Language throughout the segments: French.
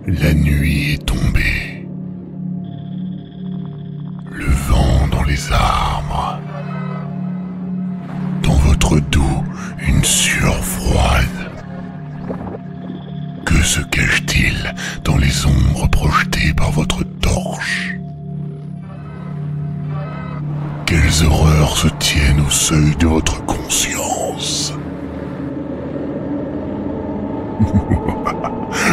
La nuit est tombée. Le vent dans les arbres. Dans votre dos, une sueur froide. Que se cache-t-il dans les ombres projetées par votre torche? Quelles horreurs se tiennent au seuil de votre conscience?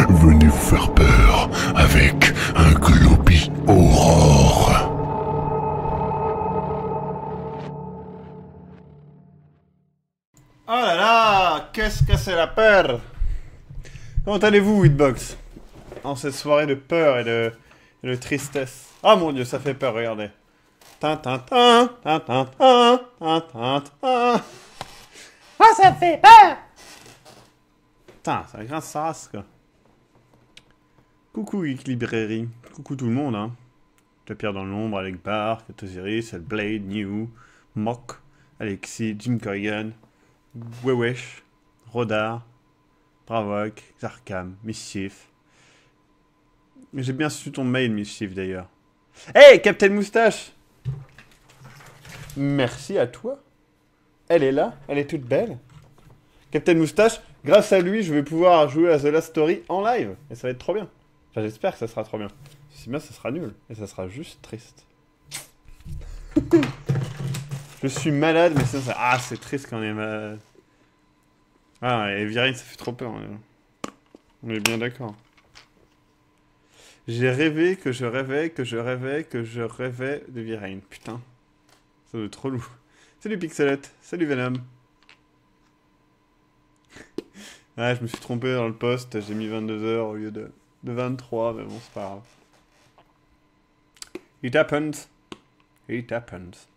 Venez vous faire peur avec un Globi Aurore. Oh là là, qu'est-ce que c'est la peur? Comment allez-vous, Hitbox? En cette soirée de peur et de tristesse. Ah mon dieu, ça fait peur, regardez. Tintintin, tintintin, tintintin. Ah, ça fait peur! Putain, ça grince sa race, quoi. Coucou Geek Librairie. Coucou tout le monde, hein. La Pierre dans l'ombre, Alec Barr, Osiris, Hellblade, New, Mock, Alexis, Jim Corrigan, Wewesh, Rodar, Bravok, Zarkam, Mischief. J'ai bien su ton mail, Mischief, d'ailleurs. Hey, Captain Moustache! Merci à toi. Elle est là, elle est toute belle. Captain Moustache, grâce à lui, je vais pouvoir jouer à The Last Story en live. Et ça va être trop bien. Enfin, j'espère que ça sera trop bien. Si bien, ça sera nul. Et ça sera juste triste. Je suis malade, mais sinon, ça... Ah, c'est triste quand on est malade. Ah, et Virine, ça fait trop peur. On est bien d'accord. J'ai rêvé que je rêvais, que je rêvais, que je rêvais de Virine. Putain. Ça doit être trop lourd. Salut Pixelette. Salut Venom. Ah, je me suis trompé dans le poste. J'ai mis 22 heures au lieu de 23, mais bon, c'est pas grave. It happens. It happens.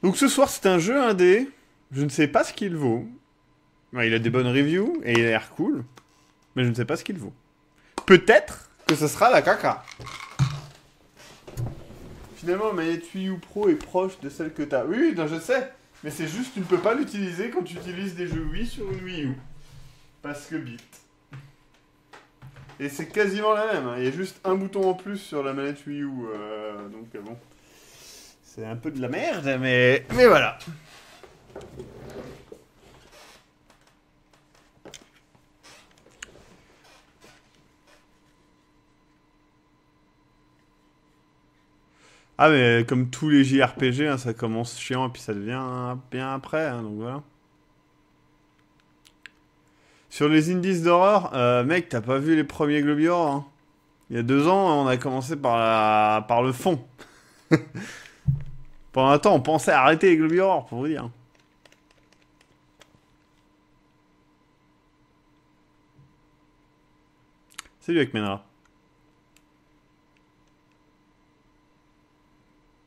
Donc ce soir, c'est un jeu indé. Je ne sais pas ce qu'il vaut. Ouais, il a des bonnes reviews et il a l'air cool. Mais je ne sais pas ce qu'il vaut. Peut-être que ce sera la caca. Finalement, la manette Wii U Pro est proche de celle que t'as. Oui, non, je sais. Mais c'est juste, tu ne peux pas l'utiliser quand tu utilises des jeux Wii sur une Wii U. Parce que bit. Et c'est quasiment la même. Hein. Il y a juste un bouton en plus sur la manette Wii U. Donc bon. C'est un peu de la merde, mais voilà. Ah mais comme tous les JRPG, hein, ça commence chiant et puis ça devient bien après, hein, donc voilà. Sur les indies d'horreur, mec, t'as pas vu les premiers Globi Horror, hein. Il y a 2 ans, on a commencé par le fond. Pendant un temps, on pensait arrêter les Globi Horror, pour vous dire. Salut Akmenra.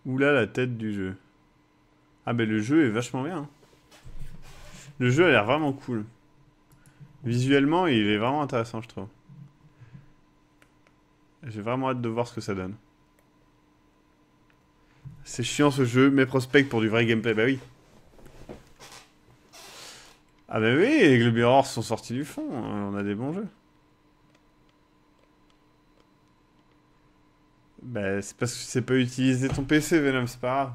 Oula la tête du jeu. Ah ben le jeu est vachement bien. Hein. Le jeu a l'air vraiment cool. Visuellement, il est vraiment intéressant, je trouve. J'ai vraiment hâte de voir ce que ça donne. C'est chiant ce jeu, mais prospect pour du vrai gameplay, bah oui. Ah bah oui, les Globi Horror sont sortis du fond, on a des bons jeux. Bah c'est parce que tu sais pas utiliser ton PC, Venom, c'est pas grave.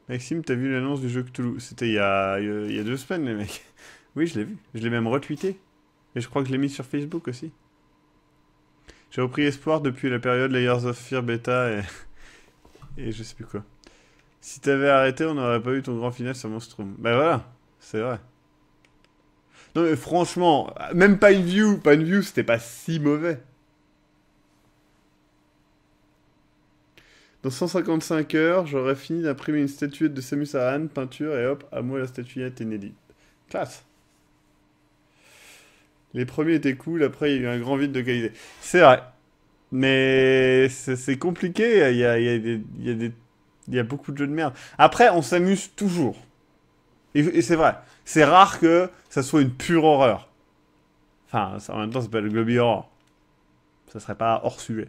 Maxime, t'as vu l'annonce du jeu Cthulhu? C'était il y a 2 semaines, les mecs. Oui, je l'ai vu. Je l'ai même retweeté. Et je crois que je l'ai mis sur Facebook aussi. J'ai repris espoir depuis la période Layers of Fear Beta et je sais plus quoi. Si t'avais arrêté, on n'aurait pas eu ton grand final sur Monstrum. Bah voilà, c'est vrai. Non mais franchement, même Pineview, c'était pas si mauvais. Dans 155 heures, j'aurais fini d'imprimer une statuette de Samus Aran, peinture, et hop, à moi la statuette inédite. Classe. Les premiers étaient cool, après il y a eu un grand vide de qualité. C'est vrai. Mais c'est compliqué, il y a beaucoup de jeux de merde. Après, on s'amuse toujours. Et c'est vrai. C'est rare que ça soit une pure horreur. Enfin, en même temps, ça s'appelle le Globi Horror. Ça serait pas hors sujet.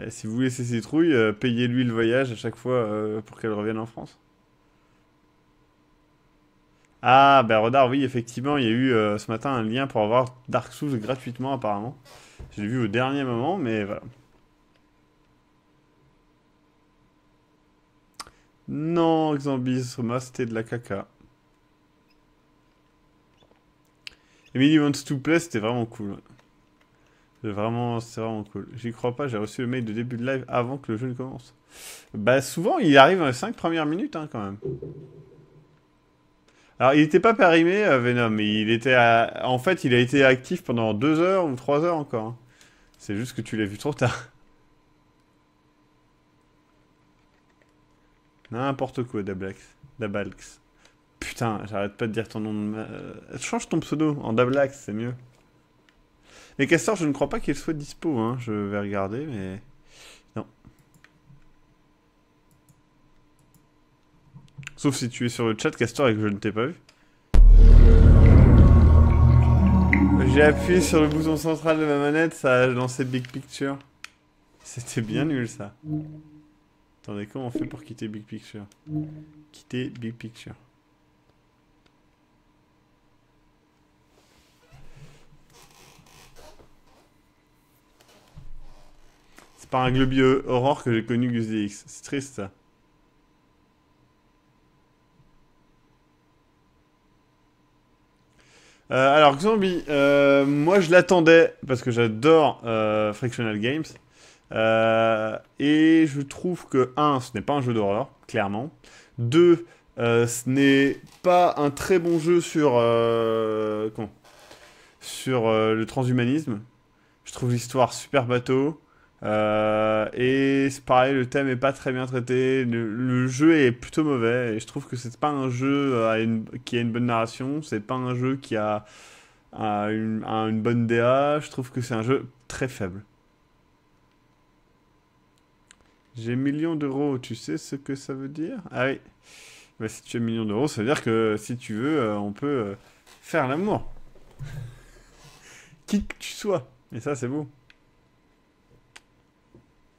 Si vous voulez ces citrouilles, payez-lui le voyage à chaque fois pour qu'elle revienne en France. Ah, ben Rodard, oui, effectivement, il y a eu ce matin un lien pour avoir Dark Souls gratuitement, apparemment. Je l'ai vu au dernier moment, mais voilà. Non, Xambis, moi, c'était de la caca. Emily Wants to Play, c'était vraiment cool. C'était vraiment cool. J'y crois pas, j'ai reçu le mail de début de live avant que le jeu ne commence. Bah, souvent, il arrive dans les 5 premières minutes, hein, quand même. Alors, il était pas périmé, Venom, mais il était... En fait, il a été actif pendant 2 heures ou 3 heures encore. Hein. C'est juste que tu l'as vu trop tard. N'importe quoi, Dablax. Dabalx. Putain, j'arrête pas de dire ton nom de... change ton pseudo en Dablax, c'est mieux. Mais Castor, je ne crois pas qu'il soit dispo, hein. Je vais regarder, mais... Non. Sauf si tu es sur le chat, Castor, et que je ne t'ai pas vu. J'ai appuyé sur le bouton central de ma manette, ça a lancé Big Picture. C'était bien nul, ça. Attendez, comment on fait pour quitter Big Picture? Quitter Big Picture. C'est par un Globi Aurore que j'ai connu Gus DX. C'est triste, ça. Alors, Zombie, moi je l'attendais parce que j'adore Frictional Games. Et je trouve que, un, ce n'est pas un jeu d'horreur, clairement. Deux, ce n'est pas un très bon jeu sur, le transhumanisme. Je trouve l'histoire super bateau. Et c'est pareil, le thème est pas très bien traité. Le jeu est plutôt mauvais. Et je trouve que c'est pas un jeu qui a une bonne narration. C'est pas un jeu qui a une bonne DA. Je trouve que c'est un jeu très faible. J'ai millions d'euros, tu sais ce que ça veut dire? Ah oui. Bah, si tu as millions d'euros, ça veut dire que si tu veux, on peut faire l'amour. Qui que tu sois. Et ça, c'est beau.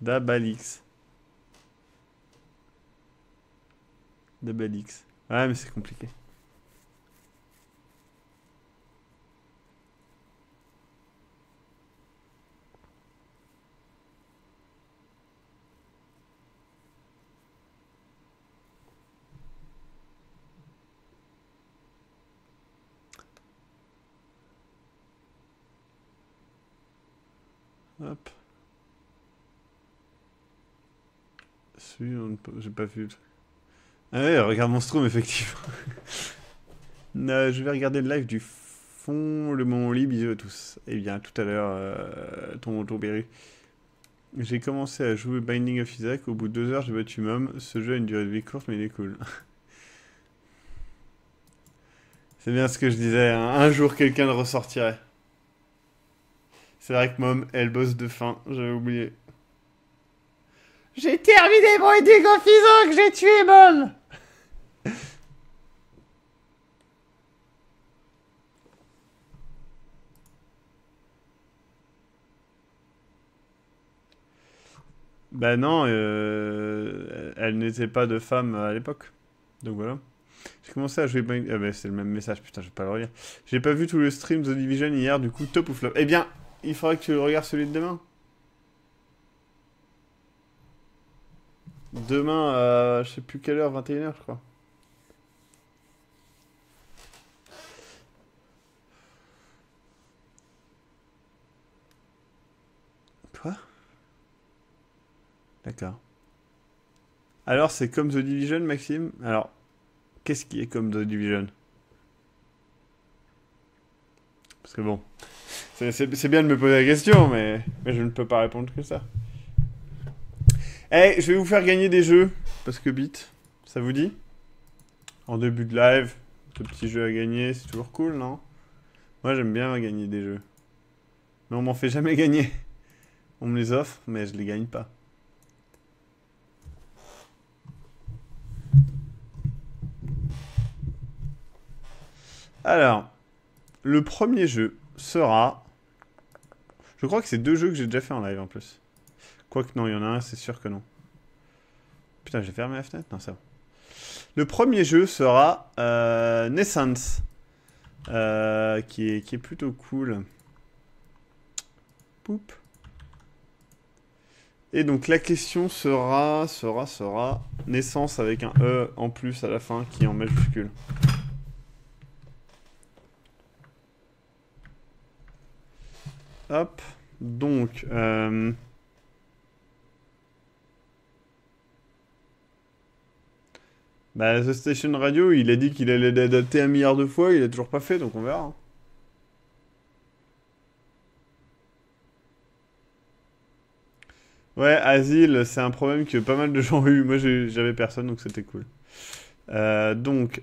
Dabalix. Dabalix. Ouais, mais c'est compliqué. Hop. J'ai pas vu. Ah ouais, regarde Monstrum, effectivement. Je vais regarder le live du fond, le Mont Lit, bisous à tous. Et bien, tout à l'heure, ton Berry. J'ai commencé à jouer Binding of Isaac, au bout de 2 heures, j'ai battu Mom. Ce jeu a une durée de vie courte, mais il est cool. C'est bien ce que je disais, hein. Un jour, quelqu'un le ressortirait. C'est vrai que Mom, elle bosse de faim, j'avais oublié. J'ai terminé mon Binding of Isaac, j'ai tué Mom. Bah non, elle n'était pas de femme à l'époque. Donc voilà. J'ai commencé à jouer... Ah bah c'est le même message, putain, je vais pas le relire. J'ai pas vu tout le stream The Division hier, du coup, top ou flop? Eh bien, il faudrait que tu regardes celui de demain. Demain, je sais plus quelle heure, 21h, je crois. Quoi? D'accord. Alors, c'est comme The Division, Maxime? Alors, qu'est-ce qui est comme The Division? Parce que bon, c'est bien de me poser la question, mais je ne peux pas répondre que ça. Eh, je vais vous faire gagner des jeux, parce que Bit, ça vous dit? En début de live, ce petit jeu à gagner, c'est toujours cool, non? Moi, j'aime bien gagner des jeux. Mais on m'en fait jamais gagner. On me les offre, mais je les gagne pas. Alors, le premier jeu sera... Je crois que c'est 2 jeux que j'ai déjà fait en live en plus. Quoique non, il y en a un, c'est sûr que non. Putain, j'ai fermé la fenêtre? Non, ça va. Le premier jeu sera Naissance, qui est plutôt cool. Poup. Et donc la question sera naissance avec un E en plus à la fin qui est en majuscule. Hop, donc bah, The Station Radio, il a dit qu'il allait l'adapter 1 milliard de fois, il a toujours pas fait, donc on verra. Ouais, Asile, c'est un problème que pas mal de gens ont eu. Moi, j'avais personne, donc c'était cool. Donc,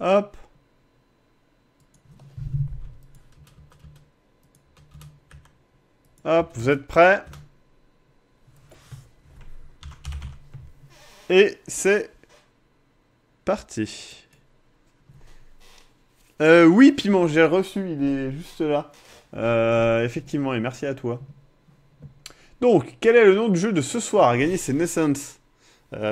hop. Hop, vous êtes prêts? Et c'est parti. Oui, Piment, j'ai reçu, il est juste là. Effectivement, et merci à toi. Donc, quel est le nom du jeu de ce soir? Gagner, c'est Naissance.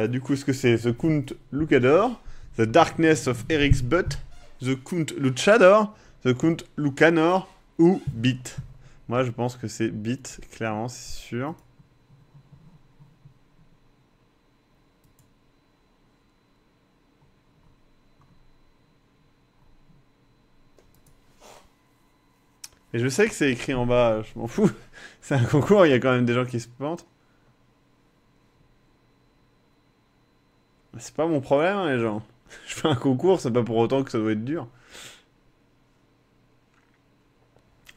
Du coup, est-ce que c'est The Count Lucador, The Darkness of Eric's Butt, The Count Luchador, The Count Lucanor ou Beat? Moi, je pense que c'est Beat, clairement, c'est sûr. Et je sais que c'est écrit en bas, je m'en fous. C'est un concours, il y a quand même des gens qui se plantent. C'est pas mon problème, hein, les gens. Je fais un concours, c'est pas pour autant que ça doit être dur.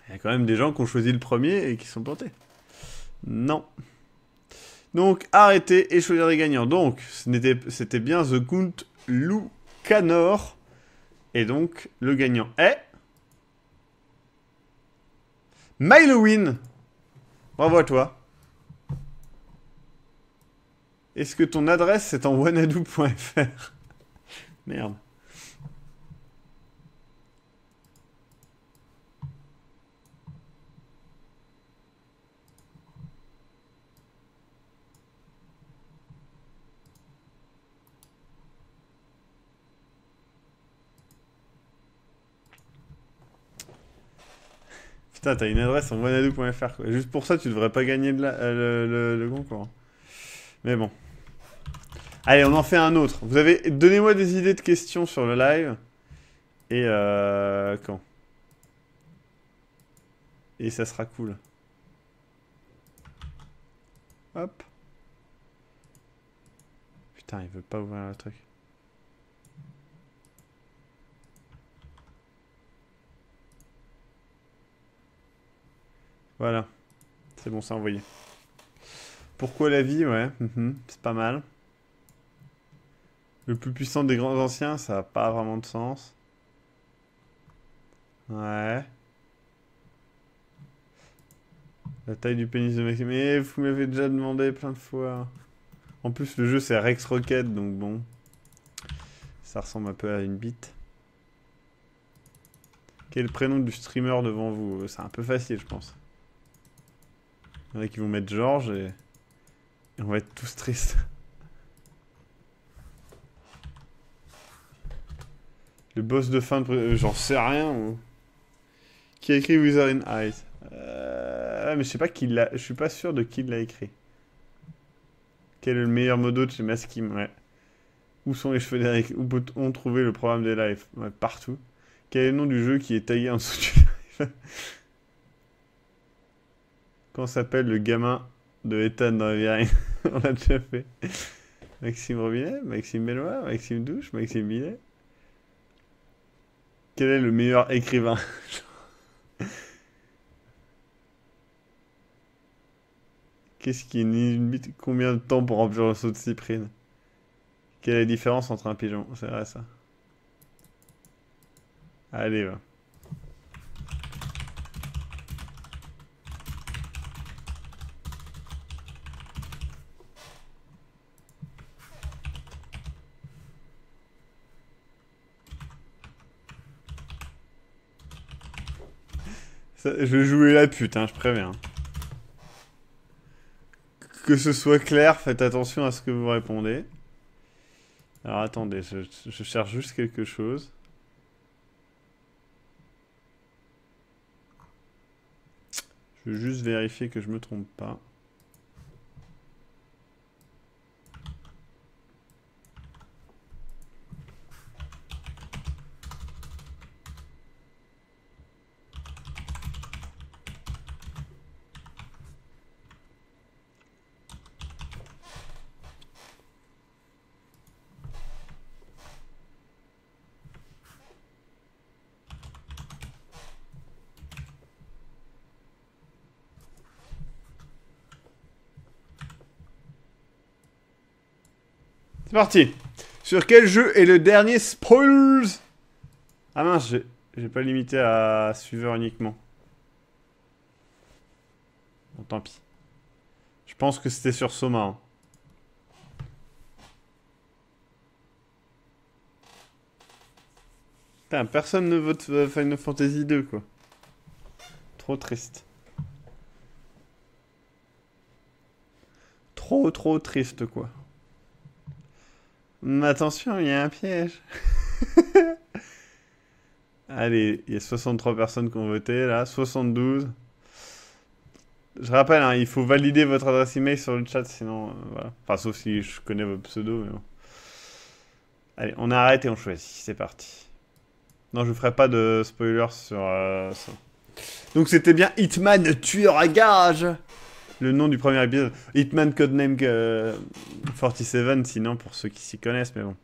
Il y a quand même des gens qui ont choisi le premier et qui sont plantés. Non. Donc, arrêtez et choisir les gagnants. Donc, c'était bien The Count Lucanor. Et donc, le gagnant est... Mylowin. Bravo à toi. Est-ce que ton adresse c'est en wanadoo.fr? Merde. Putain, t'as une adresse en wanadoo.fr quoi. Juste pour ça, tu devrais pas gagner le concours. Mais bon. Allez, on en fait un autre. Donnez-moi des idées de questions sur le live. Et quand? Et ça sera cool. Hop. Putain, il veut pas ouvrir le truc. Voilà. C'est bon, c'est envoyé. Pourquoi la vie? Ouais, c'est pas mal. Le plus puissant des grands anciens, ça n'a pas vraiment de sens. Ouais. La taille du pénis de Maxime. Mais vous m'avez déjà demandé plein de fois. En plus, le jeu c'est Rex Rocket, donc bon. Ça ressemble un peu à une bite. Quel est le prénom du streamer devant vous? C'est un peu facile, je pense. Il y en a qui vont mettre Georges et on va être tous tristes. Le boss de fin de... J'en sais rien. Ou... Qui a écrit Wizard in Eyes? Mais je sais pas qui l'a... Je suis pas sûr de qui l'a écrit. Quel est le meilleur modo de chez Maskim? Ouais. Où sont les cheveux d'Eric? Où peut-on trouver le programme des lives? Ouais, partout. Quel est le nom du jeu qui est taillé en dessous du live? Comment s'appelle le gamin de Ethan dans la vie reine? On l'a déjà fait. Maxime Robinet? Maxime Bellois? Maxime Douche? Maxime Millet? Quel est le meilleur écrivain? Qu'est-ce qui est une limite? Combien de temps pour remplir le seau de cyprine? Quelle est la différence entre un pigeon? C'est vrai ça. Allez, va. Ça, je vais jouer la pute, hein, je préviens. Que ce soit clair, faites attention à ce que vous répondez. Alors attendez, je cherche juste quelque chose. Je veux juste vérifier que je me trompe pas. C'est parti. Sur quel jeu est le dernier spoilers? Ah mince, j'ai pas limité à suiveur uniquement. Bon, tant pis. Je pense que c'était sur Soma. Hein. Putain, personne ne vote Final Fantasy 2, quoi. Trop triste. Trop triste, quoi. Mais attention, il y a un piège. Allez, il y a 63 personnes qui ont voté, là. 72. Je rappelle, hein, il faut valider votre adresse email sur le chat, sinon, voilà. Enfin, sauf si je connais votre pseudo, mais bon. Allez, on arrête et on choisit. C'est parti. Non, je ferai pas de spoilers sur ça. Donc, c'était bien Hitman tueur à gage. Le nom du premier épisode. Hitman Codename 47, sinon, pour ceux qui s'y connaissent, mais bon.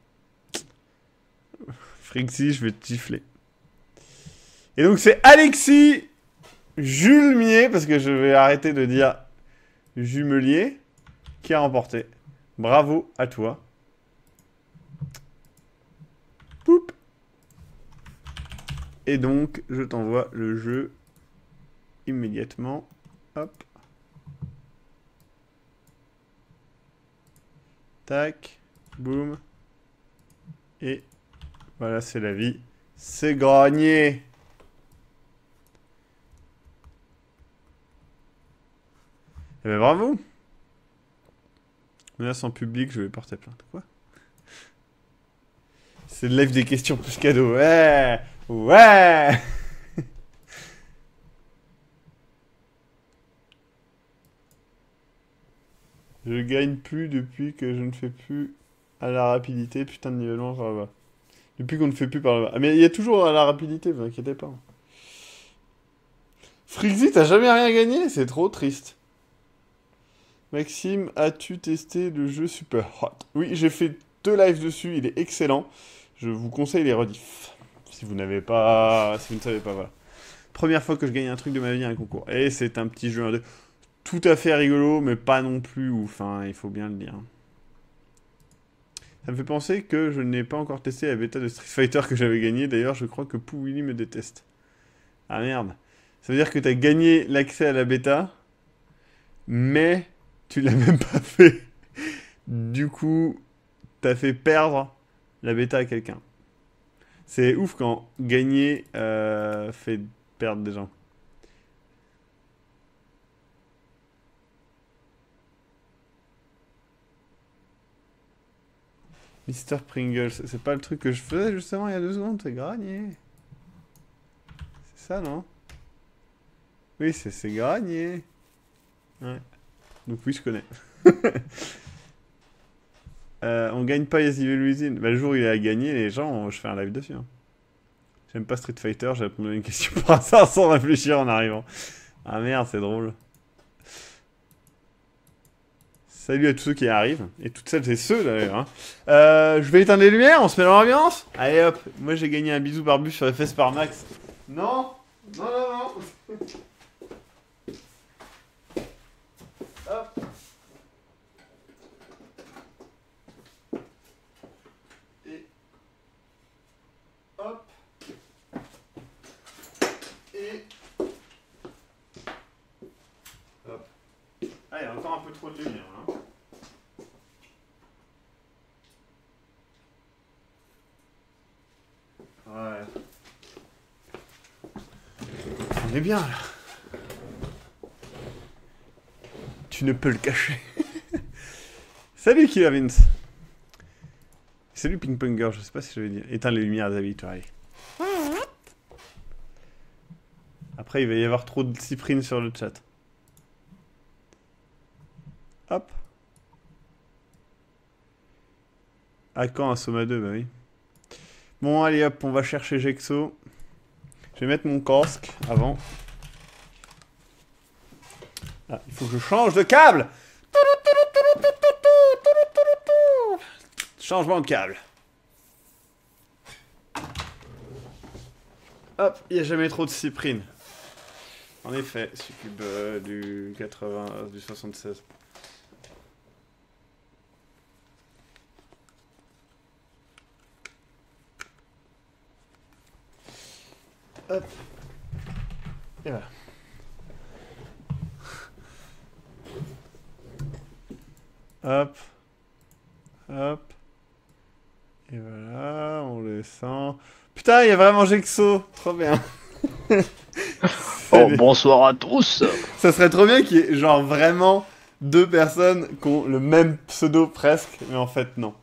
Frixie, je vais te gifler. Et donc, c'est Alexis Julemier, parce que je vais arrêter de dire Jumelier, qui a remporté. Bravo à toi. Poup. Et donc, je t'envoie le jeu immédiatement. Hop. Tac. Boum. Et voilà, c'est la vie. C'est gagné. Eh ben bravo. Menace en public, je vais porter plainte. Quoi? C'est le live des questions plus cadeau. Ouais. Ouais. Je gagne plus depuis que je ne fais plus à la rapidité. Putain de nivellement par là-bas. Depuis qu'on ne fait plus par là-bas. Ah mais il y a toujours à la rapidité, vous inquiétez pas. Frixie, t'as jamais rien gagné? C'est trop triste. Maxime, as-tu testé le jeu Super Hot? Oui, j'ai fait 2 lives dessus, il est excellent. Je vous conseille les rediffs. Si vous n'avez pas... Si vous ne savez pas, voilà. Première fois que je gagne un truc de ma vie à un concours. Et c'est un petit jeu 1-2. Tout à fait rigolo, mais pas non plus ouf, hein, il faut bien le dire. Ça me fait penser que je n'ai pas encore testé la bêta de Street Fighter que j'avais gagné. D'ailleurs, je crois que Pouwili me déteste. Ah merde. Ça veut dire que t'as gagné l'accès à la bêta, mais tu l'as même pas fait. Du coup, t'as fait perdre la bêta à quelqu'un. C'est ouf quand gagner fait perdre des gens. Mr. Pringles, c'est pas le truc que je faisais justement il y a 2 secondes, c'est gagné. C'est ça, non? Oui, c'est gagné. Ouais. Donc oui, je connais. On gagne pas Yes Evil Within. Bah, le jour où il a gagné, les gens, je fais un live dessus. Hein. J'aime pas Street Fighter, j'ai répondu à une question par hasard sans réfléchir en arrivant. Ah merde, c'est drôle. Salut à tous ceux qui arrivent, et toutes celles et ceux d'ailleurs. Hein. Je vais éteindre les lumières, on se met dans l'ambiance. Allez hop, moi j'ai gagné un bisou barbu sur les fesses par Max. Non. Hop. un peu trop de lumière, hein. Ouais. On est bien, là. Tu ne peux le cacher. Salut, Killavins. Salut, Ping Ponger, je sais pas si je vais dire. Éteins les lumières, David, toi, allez. Après, il va y avoir trop de cyprine sur le chat. Hop. À quand un Soma 2? Bah oui. Bon, allez hop, on va chercher Gexo. Je vais mettre mon casque avant. Ah, il faut que je change de câble. Changement de câble. Hop, il n'y a jamais trop de cyprine. En effet, Succube du 80, du 76. Hop. Et voilà. Hop. Hop. Et voilà, on le sent. Putain, il y a vraiment Gexo. Trop bien. Oh, bonsoir à tous. Ça serait trop bien qu'il y ait genre vraiment deux personnes qui ont le même pseudo presque, mais en fait non.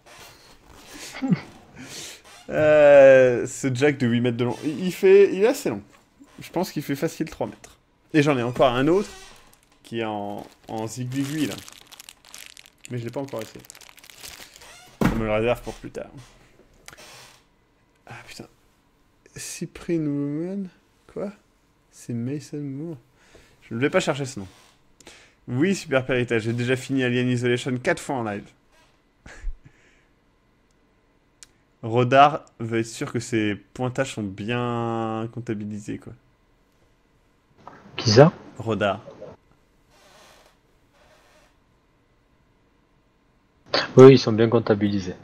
Ce jack de 8 mètres de long, il est assez long. Je pense qu'il fait facile 3 mètres. Et j'en ai encore un autre qui est en zigzag là. Mais je l'ai pas encore essayé. On me le réserve pour plus tard. Ah putain. Cyprine Woman? Quoi? C'est Mason Moore. Je ne vais pas chercher ce nom. Oui, Super Péritage, j'ai déjà fini Alien Isolation 4 fois en live. Rodar veut être sûr que ses pointages sont bien comptabilisés, quoi. Qui ça? Rodar. Oui, ils sont bien comptabilisés.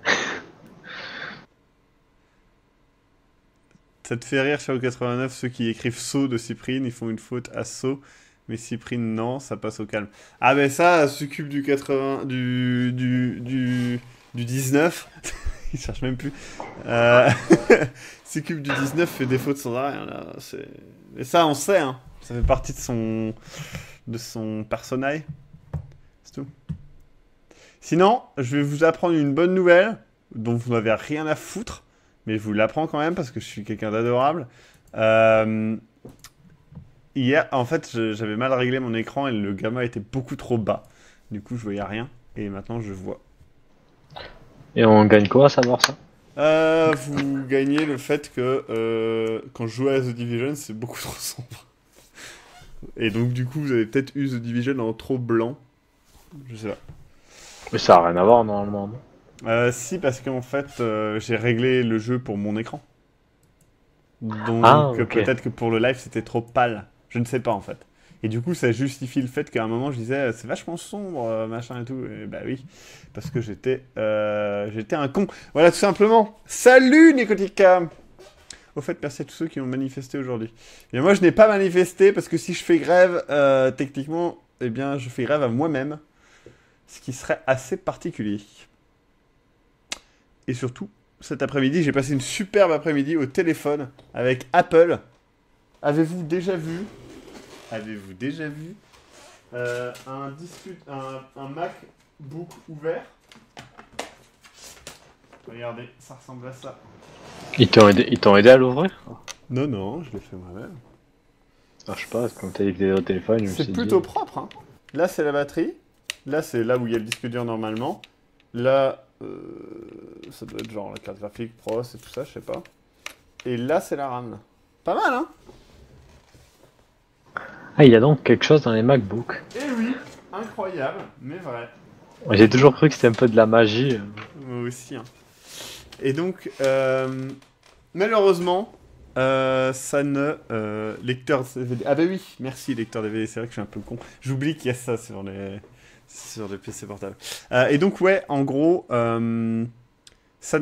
Ça te fait rire sur le 89, ceux qui écrivent saut de Cyprine, ils font une faute à saut, mais Cyprine non, ça passe au calme. Ah ben ça, Succube du 80, du 19, il cherche même plus. Succube du 19 fait des fautes sans arrêt, hein, là, c'est... Et ça, on sait, hein, ça fait partie de son personnage, c'est tout. Sinon, je vais vous apprendre une bonne nouvelle, dont vous n'avez rien à foutre. Mais je vous l'apprends quand même parce que je suis quelqu'un d'adorable. Hier, en fait, j'avais mal réglé mon écran et le gamma était beaucoup trop bas. Du coup, je voyais rien. Et maintenant, je vois. Et on gagne quoi à savoir ça? Vous gagnez le fait que quand je jouais à The Division, c'est beaucoup trop sombre. Et donc, du coup, vous avez peut-être eu The Division en trop blanc. Je sais pas. Mais ça a rien à voir normalement. Si, parce qu'en fait, j'ai réglé le jeu pour mon écran. Donc, ok. peut-être que pour le live, c'était trop pâle. Je ne sais pas, en fait. Et du coup, ça justifie le fait qu'à un moment, je disais, c'est vachement sombre, machin et tout. Et bah oui, parce que j'étais un con. Voilà, tout simplement. Salut, Nicotica! Au fait, merci à tous ceux qui ont manifesté aujourd'hui. Et moi, je n'ai pas manifesté, parce que si je fais grève, techniquement, eh bien, je fais grève à moi-même. Ce qui serait assez particulier. Et surtout, cet après-midi, j'ai passé une superbe après-midi au téléphone avec Apple. Avez-vous déjà vu un MacBook ouvert? Regardez, ça ressemble à ça. Ils t'ont aidé à l'ouvrir? Non, non, je l'ai fait moi-même. Ah, je sais pas, quand t'as dit au téléphone, je me suis C'est dit... plutôt propre, hein. Là, c'est la batterie. Là, c'est là où il y a le disque dur normalement. Là, ça doit être genre la carte graphique Pro, c'est tout ça, je sais pas. Et là, c'est la RAM. Là. Pas mal, hein? Ah, il y a donc quelque chose dans les MacBooks. Eh oui, incroyable, mais vrai. J'ai toujours cru que c'était un peu de la magie. Moi aussi, hein. Et donc, malheureusement, ça ne... lecteur DVD... Ah bah oui, merci, lecteur DVD, c'est vrai que je suis un peu con. J'oublie qu'il y a ça sur les PC portables. Et donc, ouais, en gros, ça ne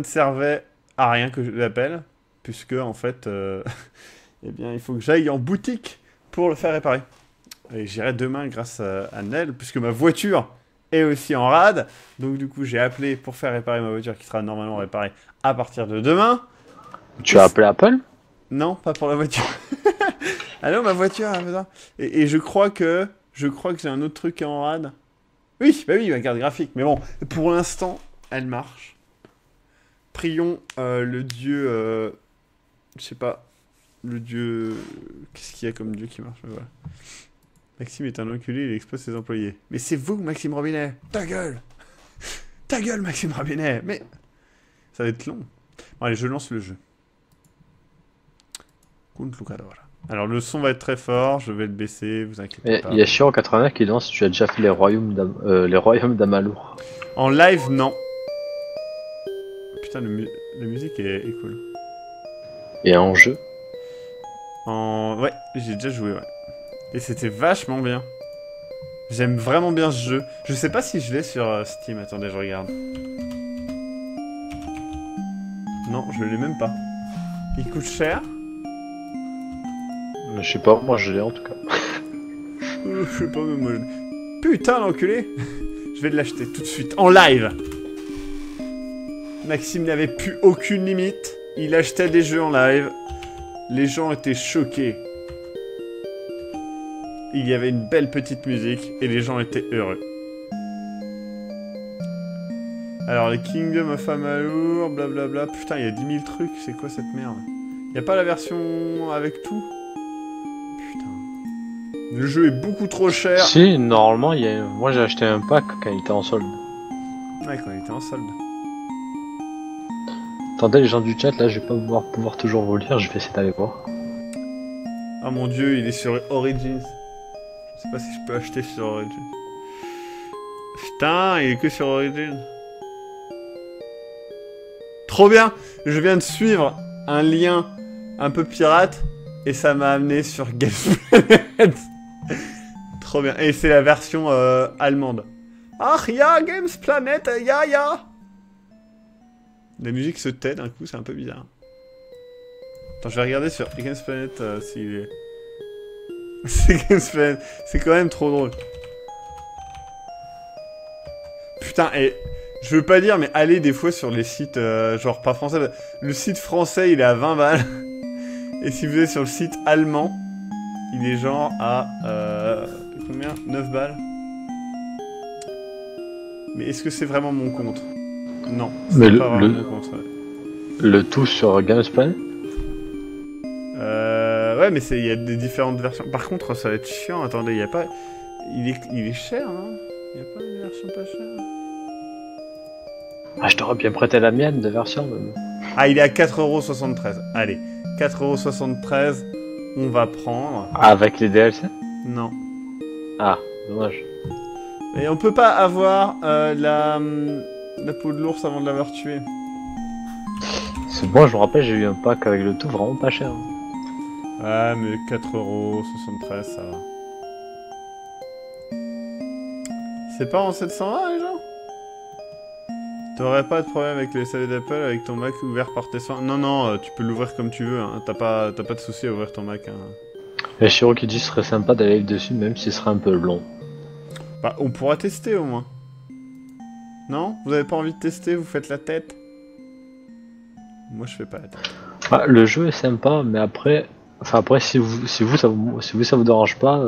servait à rien que je l'appelle, puisque, en fait, eh bien, il faut que j'aille en boutique pour le faire réparer. Et j'irai demain grâce à Nel, puisque ma voiture est aussi en rade. Donc du coup, j'ai appelé pour faire réparer ma voiture qui sera normalement réparée à partir de demain. Tu as appelé Apple? Non, pas pour la voiture. Allô, ma voiture a besoin. Et je crois que j'ai un autre truc qui est en rade. Oui, bah oui, ma carte graphique. Mais bon, pour l'instant, elle marche. Prions le dieu... je sais pas. Le dieu... Qu'est-ce qu'il y a comme dieu qui marche? Voilà. Maxime est un enculé, il expose ses employés. Mais c'est vous, Maxime Robinet. Ta gueule. Ta gueule, Maxime Robinet. Mais... ça va être long. Bon, allez, je lance le jeu. Alors, le son va être très fort, je vais le baisser, vous inquiétez pas. Il y a Chiro89 qui demande si tu as déjà fait les royaumes d'Amalour. En live, non. Putain, la musique est cool. Et en jeu? Ouais, j'ai déjà joué, ouais. Et c'était vachement bien. J'aime vraiment bien ce jeu. Je sais pas si je l'ai sur Steam, attendez, je regarde. Non, je l'ai même pas. Il coûte cher? Je sais pas, moi je l'ai en tout cas. Je sais pas, mais moi putain, l'enculé. Je vais l'acheter tout de suite, en live. Maxime n'avait plus aucune limite. Il achetait des jeux en live. Les gens étaient choqués. Il y avait une belle petite musique et les gens étaient heureux. Alors, les Kingdom of Amalur, blablabla. Putain, il y a 10 000 trucs. C'est quoi cette merde? Il y a pas la version avec tout? Putain. Le jeu est beaucoup trop cher. Si, normalement, moi j'ai acheté un pack quand il était en solde. Ouais, quand il était en solde. Attendez, les gens du chat, là, je vais pas pouvoir toujours vous lire, je vais essayer d'aller voir. Ah mon dieu, il est sur Origins. Je sais pas si je peux acheter sur Origins. Putain, il est que sur Origins. Trop bien! Je viens de suivre un lien un peu pirate et ça m'a amené sur Gamesplanet. Trop bien. Et c'est la version allemande. Ach ja, Gamesplanet, ja ja! La musique se tait d'un coup, c'est un peu bizarre. Attends, je vais regarder sur Gamesplanet s'il est... c'est Gamesplanet, c'est quand même trop drôle. Putain, et je veux pas dire, mais allez des fois sur les sites, genre pas français, le site français il est à 20 balles. Et si vous êtes sur le site allemand, il est genre à... combien? 9 balles. Mais est-ce que c'est vraiment mon compte? Non, c'est pas vraiment mon compte. Ouais. Le tout sur Gamesplanet? Ouais, mais il y a des différentes versions. Par contre, ça va être chiant. Attendez, il y a pas... Il est cher, non? Il y a pas une version pas chère? Ah, je t'aurais bien prêté la mienne de version. Mais... Ah, il est à 4,73€. Allez, 4,73€, on va prendre. Avec les DLC? Non. Ah, dommage. Et on peut pas avoir la peau de l'ours avant de l'avoir tué. C'est bon, je me rappelle, j'ai eu un pack avec le tout vraiment pas cher. Ouais, mais 4,73€, ça va. C'est pas en 720, les gens? T'aurais pas de problème avec les SAV d'Apple, avec ton Mac ouvert par tes soins? Non, non, tu peux l'ouvrir comme tu veux, hein. T'as pas de souci à ouvrir ton Mac, hein. Il y a Chiro qui dit que ce serait sympa d'aller dessus, même si ce serait un peu long. Bah, on pourra tester, au moins. Non? Vous avez pas envie de tester? Vous faites la tête? Moi, je fais pas la tête. Ah, le jeu est sympa, mais après... Enfin, après, si vous ça vous dérange pas,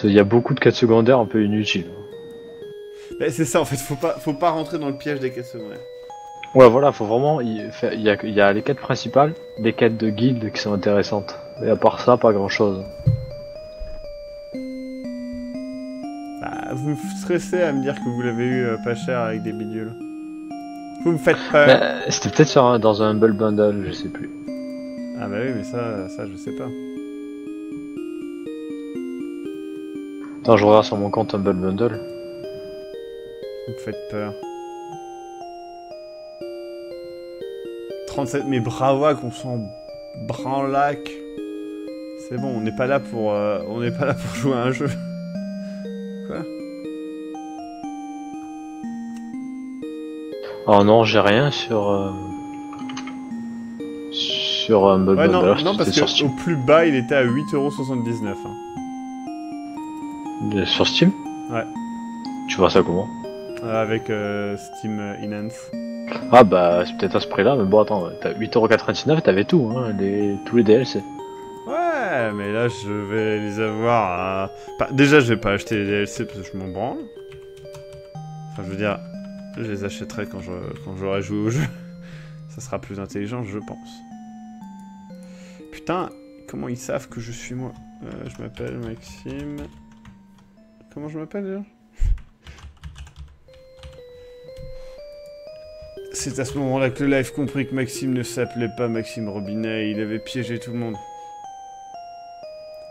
il y a beaucoup de quêtes secondaires un peu inutiles. Bah, c'est ça, en fait, faut pas rentrer dans le piège des quêtes secondaires. Ouais, voilà, faut vraiment... Il y a les quêtes principales, les quêtes de guildes qui sont intéressantes. Et à part ça, pas grand-chose. Bah, vous me stressez à me dire que vous l'avez eu pas cher avec des bidules. Vous me faites peur. Bah, c'était peut-être dans un Humble Bundle, je sais plus. Ah bah oui, mais ça je sais pas. Attends, je regarde sur mon compte Humble Bundle. Vous me faites peur. 37, mais Bravak, on s'en branlac. C'est bon, on n'est pas là pour jouer à un jeu. Quoi? Oh non, j'ai rien sur Humble Ouais, Bundle. non, parce qu'au plus bas, il était à 8,79€. Hein. Sur Steam? Ouais. Tu vois ça comment? Avec Steam Enhance. Ah bah c'est peut-être à ce prix-là, mais bon attends, t'as 8,99€ et t'avais tout, hein, tous les DLC. Ouais, mais là je vais les avoir à... déjà je vais pas acheter les DLC parce que je m'en branle. Enfin je veux dire, je les achèterai quand j'aurai joué au jeu. Ça sera plus intelligent je pense. Putain, comment ils savent que je suis moi? Je m'appelle Maxime... Comment je m'appelle déjà? C'est à ce moment-là que le live comprit que Maxime ne s'appelait pas Maxime Robinet, il avait piégé tout le monde.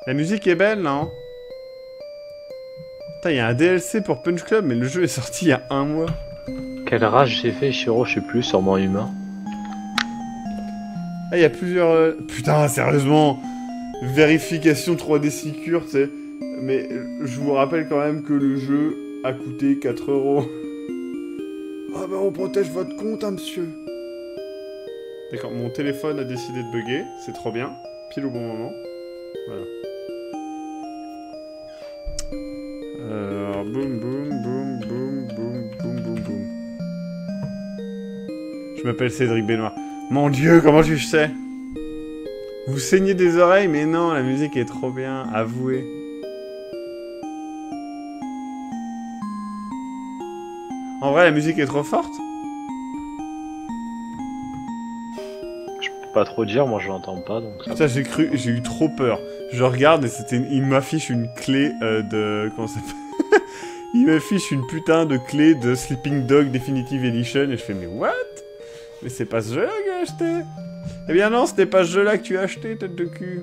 La musique est belle, non? Putain, il y a un DLC pour Punch Club, mais le jeu est sorti il y a 1 mois. Quelle rage j'ai fait, Shiro, je sais plus, sûrement humain. Ah, il y a plusieurs... Putain, sérieusement! Vérification 3D Secure, tu sais. Mais je vous rappelle quand même que le jeu a coûté 4€. Ah bah on protège votre compte, hein, monsieur. D'accord, mon téléphone a décidé de bugger, c'est trop bien. Pile au bon moment. Voilà. Alors, boum, boum, boum, boum, boum, boum, boum, boum. Je m'appelle Cédric Benoît. Mon Dieu, comment je sais? Vous saignez des oreilles, mais non, la musique est trop bien, avouez. En vrai, la musique est trop forte. Je peux pas trop dire, moi je l'entends pas, donc ça... Ça, j'ai eu trop peur. Je regarde et il m'affiche une clé de... Comment ça s'appelle? Il m'affiche une putain de clé de Sleeping Dog Definitive Edition et je fais mais what? Mais c'est pas ce jeu-là que j'ai acheté. Eh bien non, c'était pas ce jeu-là que tu as acheté, tête de cul.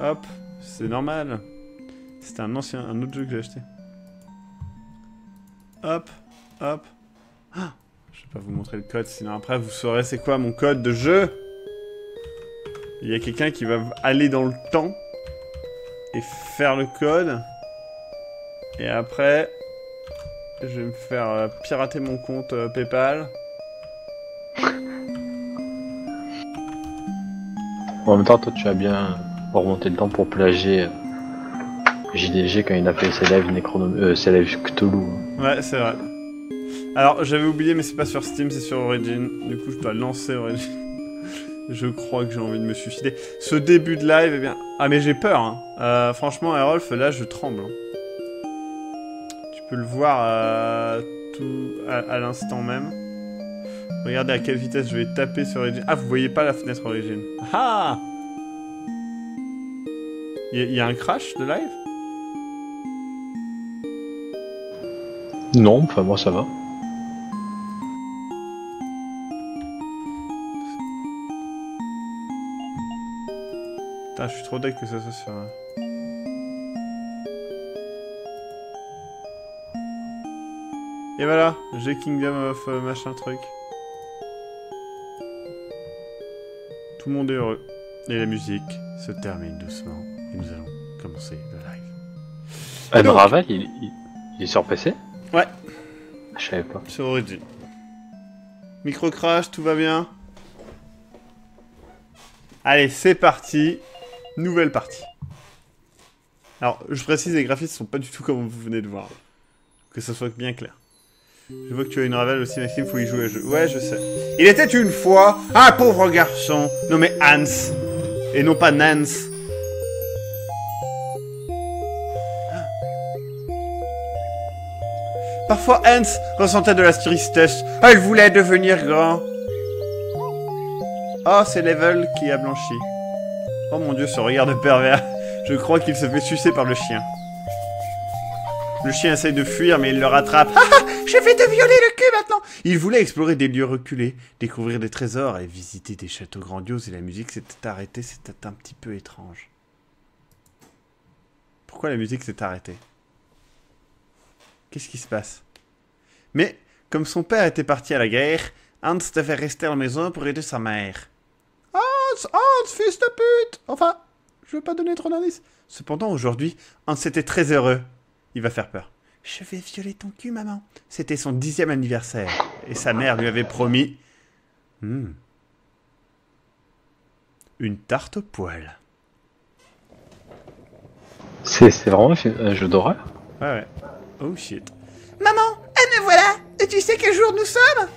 Hop, c'est normal. C'était un autre jeu que j'ai acheté. Hop, hop. Ah, je vais pas vous montrer le code, sinon après vous saurez c'est quoi mon code de jeu. Il y a quelqu'un qui va aller dans le temps et faire le code. Et après, je vais me faire pirater mon compte PayPal. En même temps, toi tu as bien remonté le temps pour plagier JDG quand il a fait ses lives Cthulhu. Ouais, c'est vrai. Alors, j'avais oublié, mais c'est pas sur Steam, c'est sur Origin. Du coup, je dois lancer Origin. Je crois que j'ai envie de me suicider. Ce début de live, eh bien... Ah, mais j'ai peur, hein. Franchement, Herolf, là, je tremble. Hein. Tu peux le voir à l'instant même. Regardez à quelle vitesse je vais taper sur Origin. Ah, vous voyez pas la fenêtre Origin. Ah! Il y a un crash de live? Non, enfin moi ça va. Putain, je suis trop deck que ça soit sur... Et voilà, j'ai Kingdom of machin truc. Tout le monde est heureux. Et la musique se termine doucement. Et nous allons commencer le live. Unravel, il est sur PC? Ouais. Je savais pas. Sur Origin. Micro crash, tout va bien? Allez, c'est parti. Nouvelle partie. Alors, je précise, les graphismes sont pas du tout comme vous venez de voir. Que ça soit bien clair. Je vois que tu as une Ravel aussi, Maxime, faut y jouer à jeu. Ouais, je sais. Il était une fois un pauvre garçon nommé Hans. Et non pas Nance. Parfois, Hans ressentait de la tristesse. Elle voulait devenir grand. Oh, c'est Level qui a blanchi. Oh mon dieu, ce regard de pervers. Je crois qu'il se fait sucer par le chien. Le chien essaye de fuir, mais il le rattrape. Ah, je vais te violer le cul maintenant. Il voulait explorer des lieux reculés, découvrir des trésors et visiter des châteaux grandioses. Et la musique s'était arrêtée, c'était un petit peu étrange. Pourquoi la musique s'est arrêtée? Qu'est-ce qui se passe? Mais, comme son père était parti à la guerre, Hans devait rester à la maison pour aider sa mère. Hans, fils de pute! Enfin, je veux pas donner trop d'indices. Cependant, aujourd'hui, Hans était très heureux. Il va faire peur. Je vais violer ton cul, maman. C'était son 10e anniversaire. Et sa mère lui avait promis... une tarte au poil. C'est vraiment un jeu d'horreur? Ouais, ouais. Oh shit. Maman, me voilà. Et tu sais quel jour nous sommes?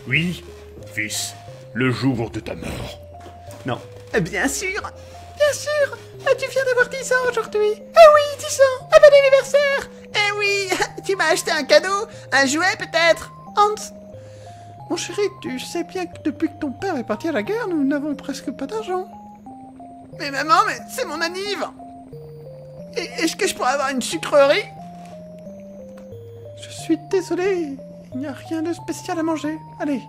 Oui, fils, le jour de ta mort. Non. Bien sûr. Bien sûr. Tu viens d'avoir 10 ans aujourd'hui. Ah oui, 10 ans. Ah, bon anniversaire. Eh oui, tu m'as acheté un cadeau. Un jouet peut-être. Hans. Mon chéri, tu sais bien que depuis que ton père est parti à la guerre, nous n'avons presque pas d'argent. Mais maman, mais c'est mon anniv. Est-ce que je pourrais avoir une sucrerie? Je suis désolé. Il n'y a rien de spécial à manger. Allez,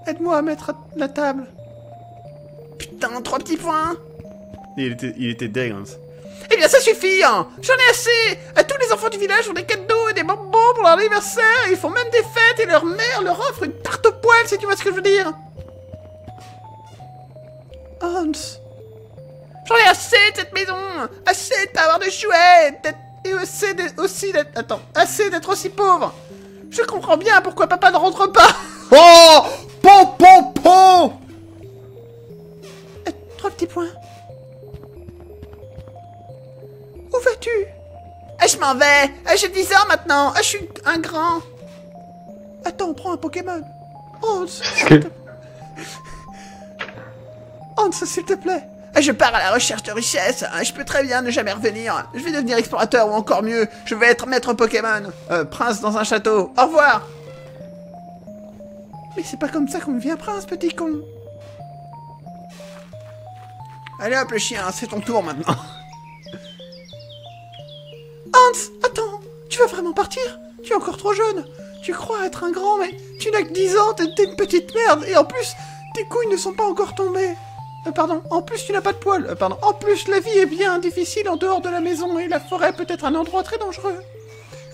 aide-moi à mettre la table. Putain, 3 petits points. Il était deg, Hans. Eh bien, ça suffit, hein. J'en ai assez. Tous les enfants du village ont des cadeaux et des bonbons pour leur anniversaire. Ils font même des fêtes et leur mère leur offre une tarte au poil, si tu vois ce que je veux dire. Hans. J'en ai assez de cette maison. Assez de pas avoir de jouets. Et aussi d'être... Attends. Assez d'être aussi pauvre. Je comprends bien pourquoi papa ne rentre pas. Oh! Po! 3 petits points. Où vas-tu? Je m'en vais. J'ai 10 ans maintenant. Je suis un grand. Attends, on prend un Pokémon. Hans, Hans, s'il te plaît. Je pars à la recherche de richesse. Je peux très bien ne jamais revenir. Je vais devenir explorateur ou encore mieux, je vais être maître Pokémon. Prince dans un château. Au revoir. Mais c'est pas comme ça qu'on devient prince, petit con. Allez hop le chien, c'est ton tour maintenant. Hans, attends, tu vas vraiment partir? Tu es encore trop jeune. Tu crois être un grand, mais tu n'as que 10 ans, t'es une petite merde. Et en plus, tes couilles ne sont pas encore tombées. Pardon, en plus tu n'as pas de poils. Pardon, en plus la vie est bien difficile en dehors de la maison et la forêt peut être un endroit très dangereux.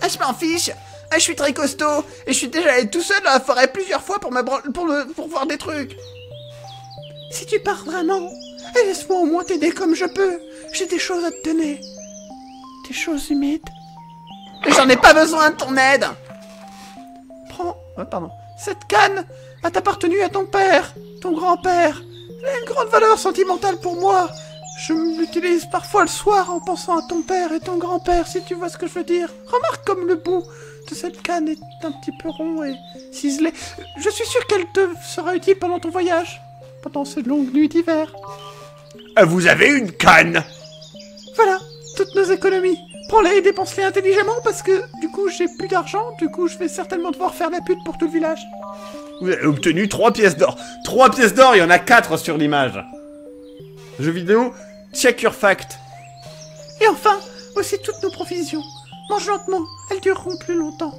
Je m'en fiche. Je suis très costaud et je suis déjà allé tout seul dans la forêt plusieurs fois pour voir des trucs. Si tu pars vraiment, laisse-moi au moins t'aider comme je peux. J'ai des choses à te donner. Des choses humides. J'en ai pas besoin de ton aide. Prends, cette canne a appartenu à ton père, ton grand-père. Elle a une grande valeur sentimentale pour moi. Je l'utilise parfois le soir en pensant à ton père et ton grand-père, si tu vois ce que je veux dire. Remarque comme le bout de cette canne est un petit peu rond et ciselé. Je suis sûr qu'elle te sera utile pendant ton voyage, pendant ces longues nuits d'hiver. Vous avez une canne! Voilà, toutes nos économies. Prends-les et dépense-les intelligemment parce que, du coup, j'ai plus d'argent. Du coup, je vais certainement devoir faire la pute pour tout le village. Vous avez obtenu 3 pièces d'or. 3 pièces d'or, il y en a 4 sur l'image. Jeu vidéo, check your fact. Et enfin, aussi toutes nos provisions. Mange lentement, elles dureront plus longtemps.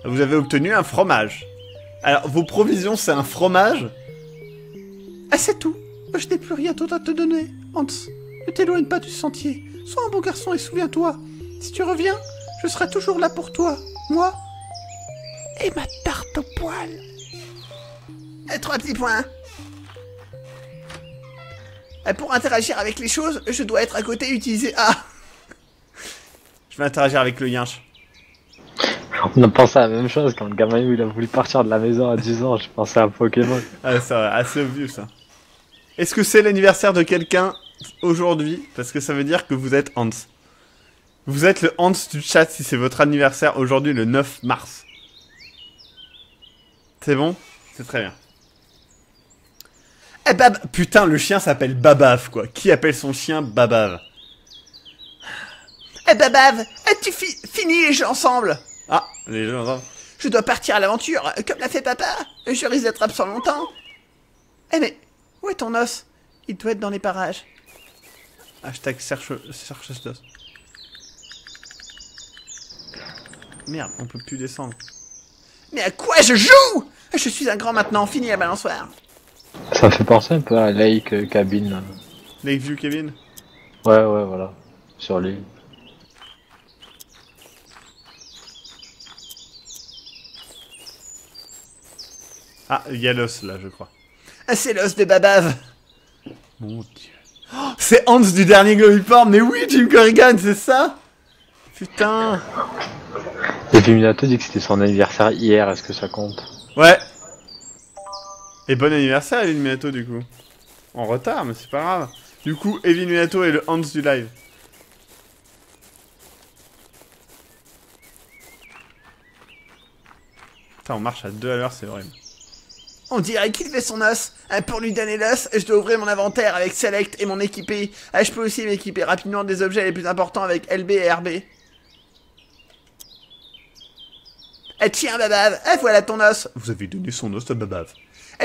Vous avez obtenu un fromage. Alors, vos provisions, c'est un fromage? C'est tout. Je n'ai plus rien d'autre à te donner. Hans, ne t'éloigne pas du sentier. Sois un bon garçon et souviens-toi. Si tu reviens, je serai toujours là pour toi. Moi et ma tarte au poil. 3 petits points. Pour interagir avec les choses, je dois être à côté et utiliser A. Je vais interagir avec le yinche. On a pensé à la même chose quand le gamin il a voulu partir de la maison à 10 ans, j'ai pensé à Pokémon. Ah, c'est assez obvious ça. Est-ce que c'est l'anniversaire de quelqu'un aujourd'hui? Parce que ça veut dire que vous êtes Hans. Vous êtes le Hans du chat si c'est votre anniversaire aujourd'hui le 9 mars. C'est bon? C'est très bien. Putain, le chien s'appelle Babave, quoi. Qui appelle son chien Babave? Babave, tu finis les jeux ensemble. Ah, les jeux ensemble. Je dois partir à l'aventure, comme l'a fait papa. Je risque d'être absent longtemps. Mais, où est ton os? Il doit être dans les parages. Hashtag chercheuse d'os. Merde, on peut plus descendre. Mais à quoi je joue? Je suis un grand maintenant, fini la balançoire. Ça fait penser un peu à Lake Cabin. Lakeview Kevin? Ouais, voilà. Sur l'île. Ah, il y a l'os là, je crois. C'est l'os de Babave. Mon dieu. Oh, c'est Hans du dernier Globiport, mais oui, Jim Corrigan, c'est ça? Putain. Et puis Minato dit que c'était son anniversaire hier, est-ce que ça compte? Ouais. Et bon anniversaire à Illuminato du coup. En retard, mais c'est pas grave. Du coup, Evie Minato est le Hans du live. Putain, on marche à 2 à l'heure, c'est horrible. On dirait qu'il fait son os. Pour lui donner l'os, je dois ouvrir mon inventaire avec Select et mon équipé. Je peux aussi m'équiper rapidement des objets les plus importants avec LB et RB. Tiens, Babave, voilà ton os. Vous avez donné son os à Babave.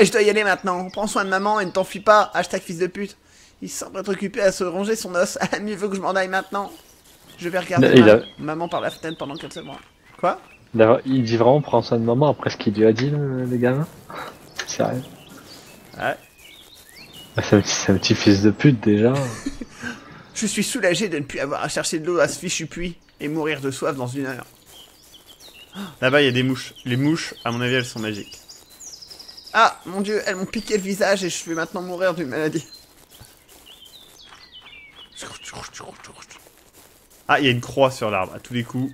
Je dois y aller maintenant. Prends soin de maman et ne t'enfuis pas. Hashtag fils de pute. Il semble être occupé à se ronger son os. Mieux vaut que je m'en aille maintenant. Je vais regarder maman par la fenêtre pendant qu'elle se voit. Quoi? Il dit vraiment prends soin de maman après ce qu'il lui a dit, le gamin. Sérieux. Ouais. C'est un petit fils de pute déjà. Je suis soulagé de ne plus avoir à chercher de l'eau à ce fichu puits et mourir de soif dans 1 heure. Là-bas, il y a des mouches. Les mouches, à mon avis, elles sont magiques. Ah, mon dieu, elles m'ont piqué le visage et je vais maintenant mourir d'une maladie. Ah, il y a une croix sur l'arbre, à tous les coups.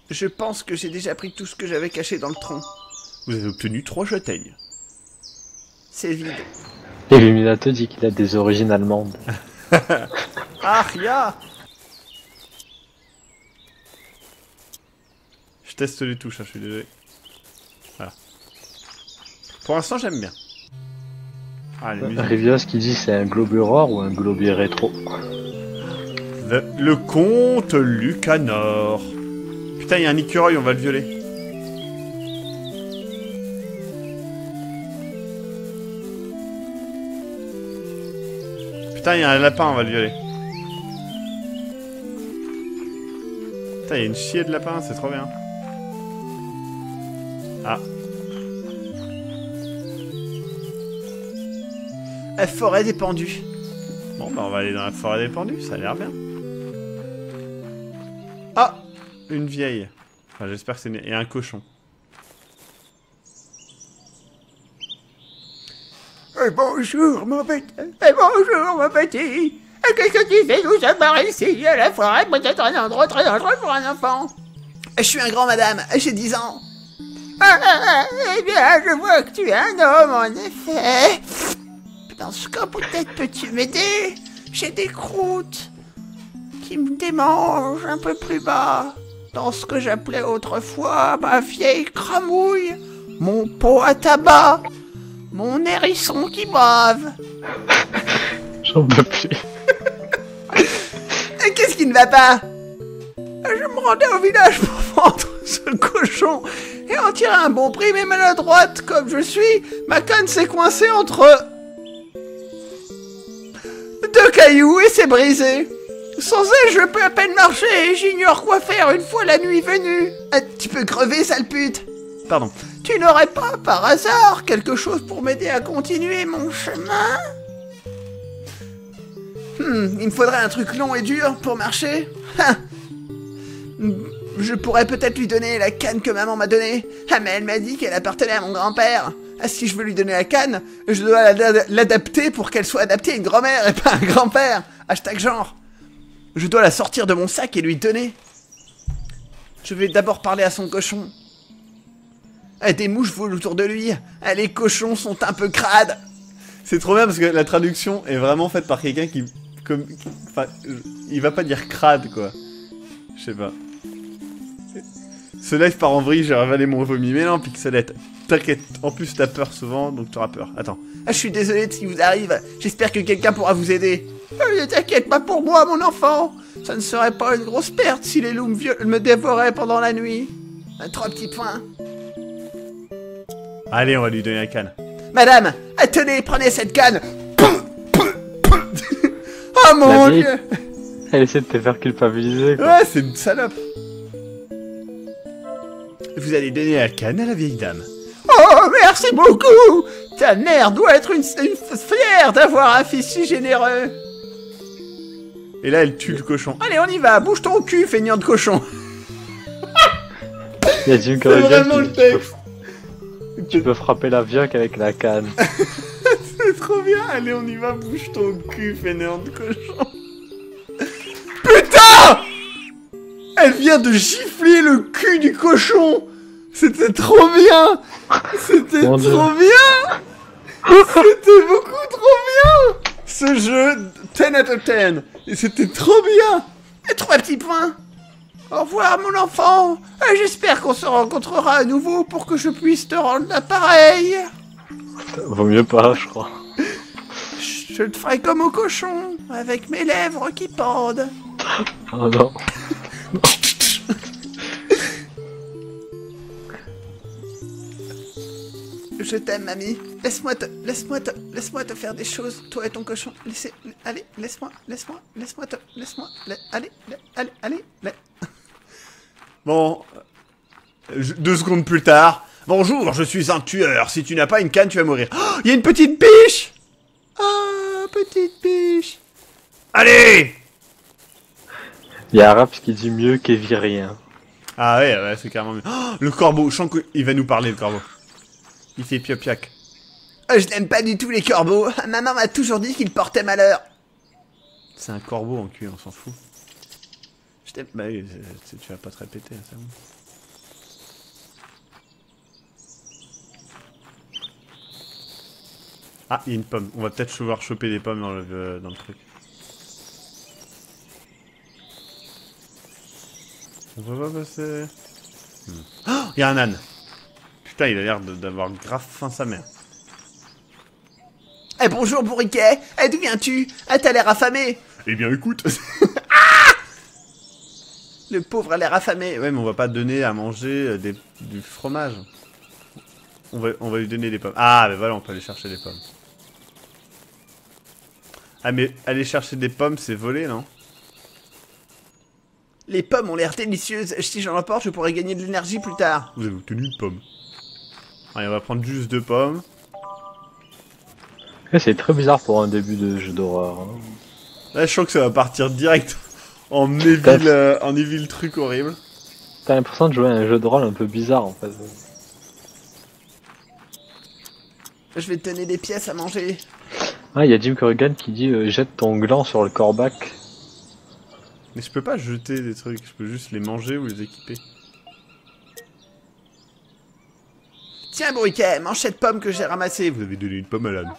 Je pense que j'ai déjà pris tout ce que j'avais caché dans le tronc. Vous avez obtenu 3 châtaignes. C'est vide. Et Minato dit qu'il a des origines allemandes. Ah, Ria! Je teste les touches, hein, je suis désolé. Voilà. Pour l'instant, j'aime bien. Ah, les musiques. Rivios qui dit c'est un globuror ou un globier rétro. Le comte Lucanor. Putain, il y a un écureuil, on va le violer. Putain, il y a un lapin, on va le violer. Putain, il y a une chier de lapin, c'est trop bien. Ah. Forêt des pendus. Bon, bah on va aller dans la forêt des pendus, ça a l'air bien. Ah, une vieille. Enfin, j'espère que c'est une... Et un cochon. Bonjour, mon petit. Bonjour, mon petit. Qu'est-ce que tu fais tout seul par ici? La forêt peut être un endroit très dangereux pour un enfant. Je suis un grand madame, j'ai 10 ans. Eh bien, je vois que tu es un homme, en effet. Dans ce cas, peut-être peux-tu m'aider? J'ai des croûtes qui me démangent un peu plus bas. Dans ce que j'appelais autrefois ma vieille cramouille, mon pot à tabac, mon hérisson qui bave. J'en peux plus. Qu'est-ce qui ne va pas? Je me rendais au village pour vendre ce cochon et en tirer un bon prix, mais maladroite comme je suis, ma canne s'est coincée entre 2 cailloux et s'est brisée. Sans elle, je peux à peine marcher et j'ignore quoi faire une fois la nuit venue. Tu peux crever, sale pute. Pardon. Tu n'aurais pas, par hasard, quelque chose pour m'aider à continuer mon chemin? Il me faudrait un truc long et dur pour marcher. Je pourrais peut-être lui donner la canne que maman m'a donnée. Mais elle m'a dit qu'elle appartenait à mon grand-père. Si je veux lui donner la canne, je dois l'adapter pour qu'elle soit adaptée à une grand-mère et pas un grand-père. Hashtag genre. Je dois la sortir de mon sac et lui donner. Je vais d'abord parler à son cochon. Des mouches volent autour de lui. Les cochons sont un peu crades. C'est trop bien parce que la traduction est vraiment faite par quelqu'un qui... Enfin, il va pas dire crade, quoi. Je sais pas. Ce live part en vrille, j'ai ravalé mon vomi. Mais non, Pixelette, t'inquiète. En plus, t'as peur souvent, donc t'auras peur. Attends. Je suis désolé de ce qui vous arrive. J'espère que quelqu'un pourra vous aider. Ne t'inquiète pas pour moi, mon enfant. Ça ne serait pas une grosse perte si les loups me dévoraient pendant la nuit. 3 petits points. Allez, on va lui donner la canne. Madame, tenez, prenez cette canne. Oh mon dieu. Elle essaie de te faire culpabiliser, quoi. Ouais, c'est une salope. Vous allez donner la canne à la vieille dame. Oh, merci beaucoup. Ta mère doit être une fière d'avoir un fils si généreux. Et là, elle tue le cochon. Allez, on y va. Bouge ton cul, feignant de cochon. Il y a Jim Carrey qui tu peux frapper la vioque avec la canne. C'est trop bien. Allez, on y va. Bouge ton cul, fainéant de cochon. Putain! Elle vient de gifler le cul du cochon. C'était trop bien. C'était trop bien. C'était beaucoup trop bien. ce jeu 10 out of 10. Et c'était trop bien. Et 3 petits points. Au revoir, mon enfant. J'espère qu'on se rencontrera à nouveau pour que je puisse te rendre l'appareil. Vaut mieux pas, je crois. Je te ferai comme au cochon, avec mes lèvres qui pendent. Oh non. Je t'aime, mamie. Laisse-moi te faire des choses, toi et ton cochon. Allez, laisse-moi, allez. Bon, 2 secondes plus tard. Bonjour, je suis un tueur. Si tu n'as pas une canne, tu vas mourir. Oh, il y a une petite biche. Oh, petite biche. Allez. Il y a un rap qui dit mieux qu'Evirien. Ah ouais, c'est carrément mieux. Oh, le corbeau, je sens qu'il va nous parler, le corbeau. Il fait piopiac. Je n'aime pas du tout les corbeaux. Maman m'a toujours dit qu'ils portaient malheur. C'est un corbeau en cul, on s'en fout. Je t'aime. Bah oui, tu vas pas te répéter, c'est bon. Ah, il y a une pomme. On va peut-être pouvoir choper des pommes dans le truc. On va pas passer. Oh, il y a un âne. Putain, il a l'air d'avoir grave faim sa mère. Eh bonjour bourriquet. D'où viens-tu? T'as l'air affamé. Eh bien écoute. Le pauvre a l'air affamé. Ouais, mais on va pas donner à manger du fromage. On va lui donner des pommes. Ah, ben voilà, on peut aller chercher des pommes. Ah, mais aller chercher des pommes, c'est voler, non? Les pommes ont l'air délicieuses. Si j'en emporte, je pourrais gagner de l'énergie plus tard. Vous avez obtenu une pomme. Allez, on va prendre juste 2 pommes. C'est très bizarre pour un début de jeu d'horreur. Hein. Là, je sens que ça va partir direct en evil truc horrible. T'as l'impression de jouer à un jeu de rôle un peu bizarre en fait. Je vais te donner des pièces à manger. Ah, il y a Jim Corrigan qui dit jette ton gland sur le corbac. Mais je peux pas jeter des trucs, je peux juste les manger ou les équiper. Tiens, bourriquet, mange cette pomme que j'ai ramassée. Vous avez donné une pomme à l'âne.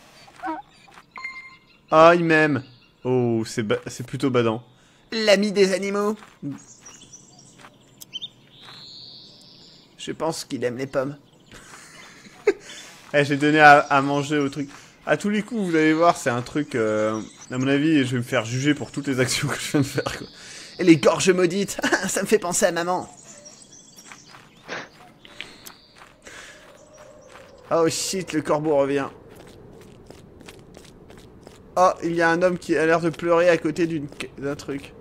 Ah, il m'aime. Oh, c'est plutôt badant. L'ami des animaux. Je pense qu'il aime les pommes. Eh, j'ai donné à manger au truc. À tous les coups, vous allez voir, c'est un truc... à mon avis, je vais me faire juger pour toutes les actions que je viens de faire, quoi. Et les gorges maudites. Ça me fait penser à maman. Oh shit, le corbeau revient. Oh, il y a un homme qui a l'air de pleurer à côté d'un truc.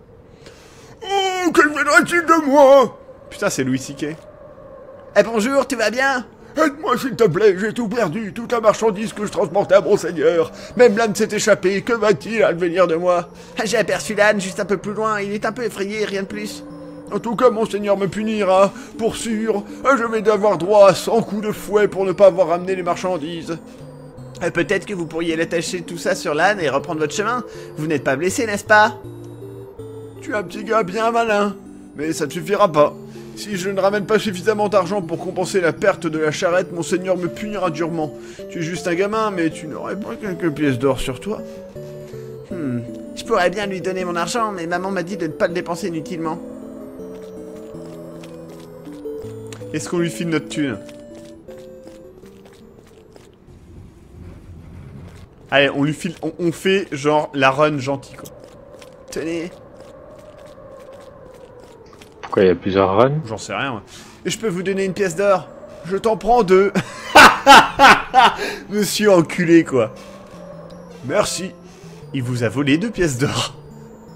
Oh, que viendra-t-il de moi? Putain, c'est Louis C.K. Eh bonjour, tu vas bien? Aide-moi s'il te plaît, j'ai tout perdu, toute la marchandise que je transportais à mon seigneur. Même l'âne s'est échappé, que va-t-il advenir de moi? J'ai aperçu l'âne juste un peu plus loin, il est un peu effrayé, rien de plus. En tout cas, mon seigneur me punira, pour sûr. Je vais devoir droit à 100 coups de fouet pour ne pas avoir ramené les marchandises. Peut-être que vous pourriez l'attacher tout ça sur l'âne et reprendre votre chemin. Vous n'êtes pas blessé, n'est-ce pas? Tu es un petit gars bien malin, mais ça ne suffira pas. Si je ne ramène pas suffisamment d'argent pour compenser la perte de la charrette, mon seigneur me punira durement. Tu es juste un gamin, mais tu n'aurais pas quelques pièces d'or sur toi? Je pourrais bien lui donner mon argent, mais maman m'a dit de ne pas le dépenser inutilement. Est-ce qu'on lui file notre thune? Allez, on lui file... On fait, genre, la run gentille, quoi. Tenez. Pourquoi il y a plusieurs runs? J'en sais rien, moi. Et je peux vous donner une pièce d'or? Je t'en prends 2. Monsieur enculé, quoi. Merci. Il vous a volé 2 pièces d'or.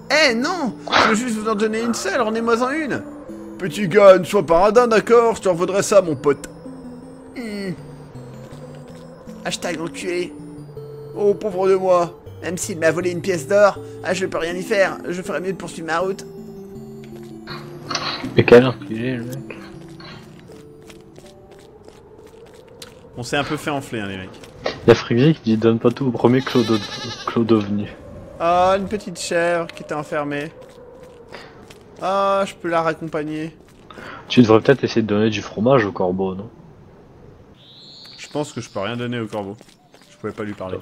Eh non! Je veux juste vous en donner une seule, rendez-moi-en une. Petit gars, ne sois pas radin, d'accord? Je te revaudrai ça, mon pote. Hashtag enculé. Oh, pauvre de moi. Même s'il m'a volé une pièce d'or, je peux rien y faire. Je ferais mieux de poursuivre ma route. Mais quel enculé le mec. On s'est un peu fait enfler, hein, les mecs. Il y a Friggy qui dit donne pas tout au premier Clodo venu. Ah, une petite chèvre qui était enfermée. Ah, je peux la raccompagner. Tu devrais peut-être essayer de donner du fromage au corbeau, non? Je pense que je peux rien donner au corbeau. Je pouvais pas lui parler.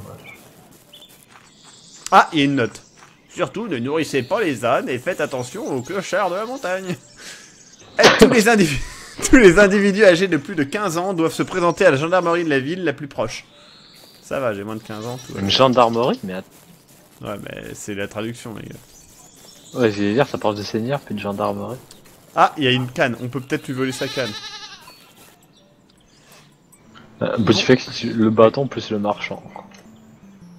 Ah, il y a une note. Surtout, ne nourrissez pas les ânes et faites attention aux clochards de la montagne. Et tous les individus âgés de plus de 15 ans doivent se présenter à la gendarmerie de la ville la plus proche. Ça va, j'ai moins de 15 ans. Tout va Une bien. gendarmerie? Mais attends. Ouais, mais c'est la traduction, les gars. Ouais, j'allais dire, ça parle de seigneur, puis de gendarmerie. Ah, il y a une canne. On peut peut-être lui voler sa canne. Botifex, le bâton plus le marchand.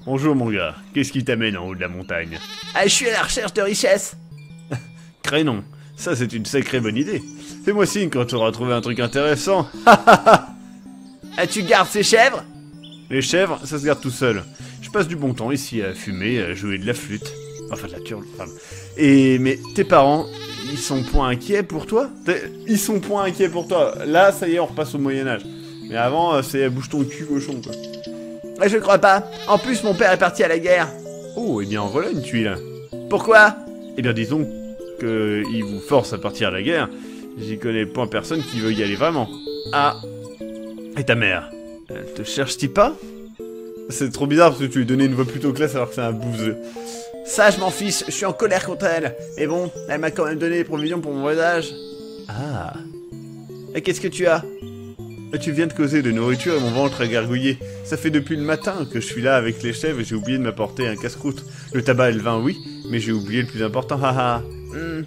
Bonjour, mon gars. Qu'est-ce qui t'amène en haut de la montagne? Ah, je suis à la recherche de richesse. Crénon. Ça, c'est une sacrée bonne idée. Fais-moi signe quand tu auras trouvé un truc intéressant. Ah, tu gardes ces chèvres? Les chèvres, ça se garde tout seul. Je passe du bon temps ici à fumer, à jouer de la flûte. Enfin, de la turle. Enfin, mais tes parents, ils sont point inquiets pour toi? Ils sont point inquiets pour toi. Là, ça y est, on repasse au Moyen-Âge. Mais avant, c'est bouge ton cul, cochon, quoi. Ah, je crois pas. En plus, mon père est parti à la guerre. Oh, eh bien, en voilà une tuile. Pourquoi? Eh bien, disons qu'il vous force à partir à la guerre. J'y connais point personne qui veut y aller vraiment. Ah, Et ta mère? Elle te cherche-t-il pas? C'est trop bizarre parce que tu lui donnais une voix plutôt classe alors que c'est un bouseux. ça, je m'en fiche. Je suis en colère contre elle. Mais bon, elle m'a quand même donné des provisions pour mon voyage. Ah. Et qu'est-ce que tu as? Tu viens de causer de nourriture et mon ventre a gargouillé. Ça fait depuis le matin que je suis là avec les chèvres et j'ai oublié de m'apporter un casse-croûte. Le tabac et le vin, oui, mais j'ai oublié le plus important, haha. Je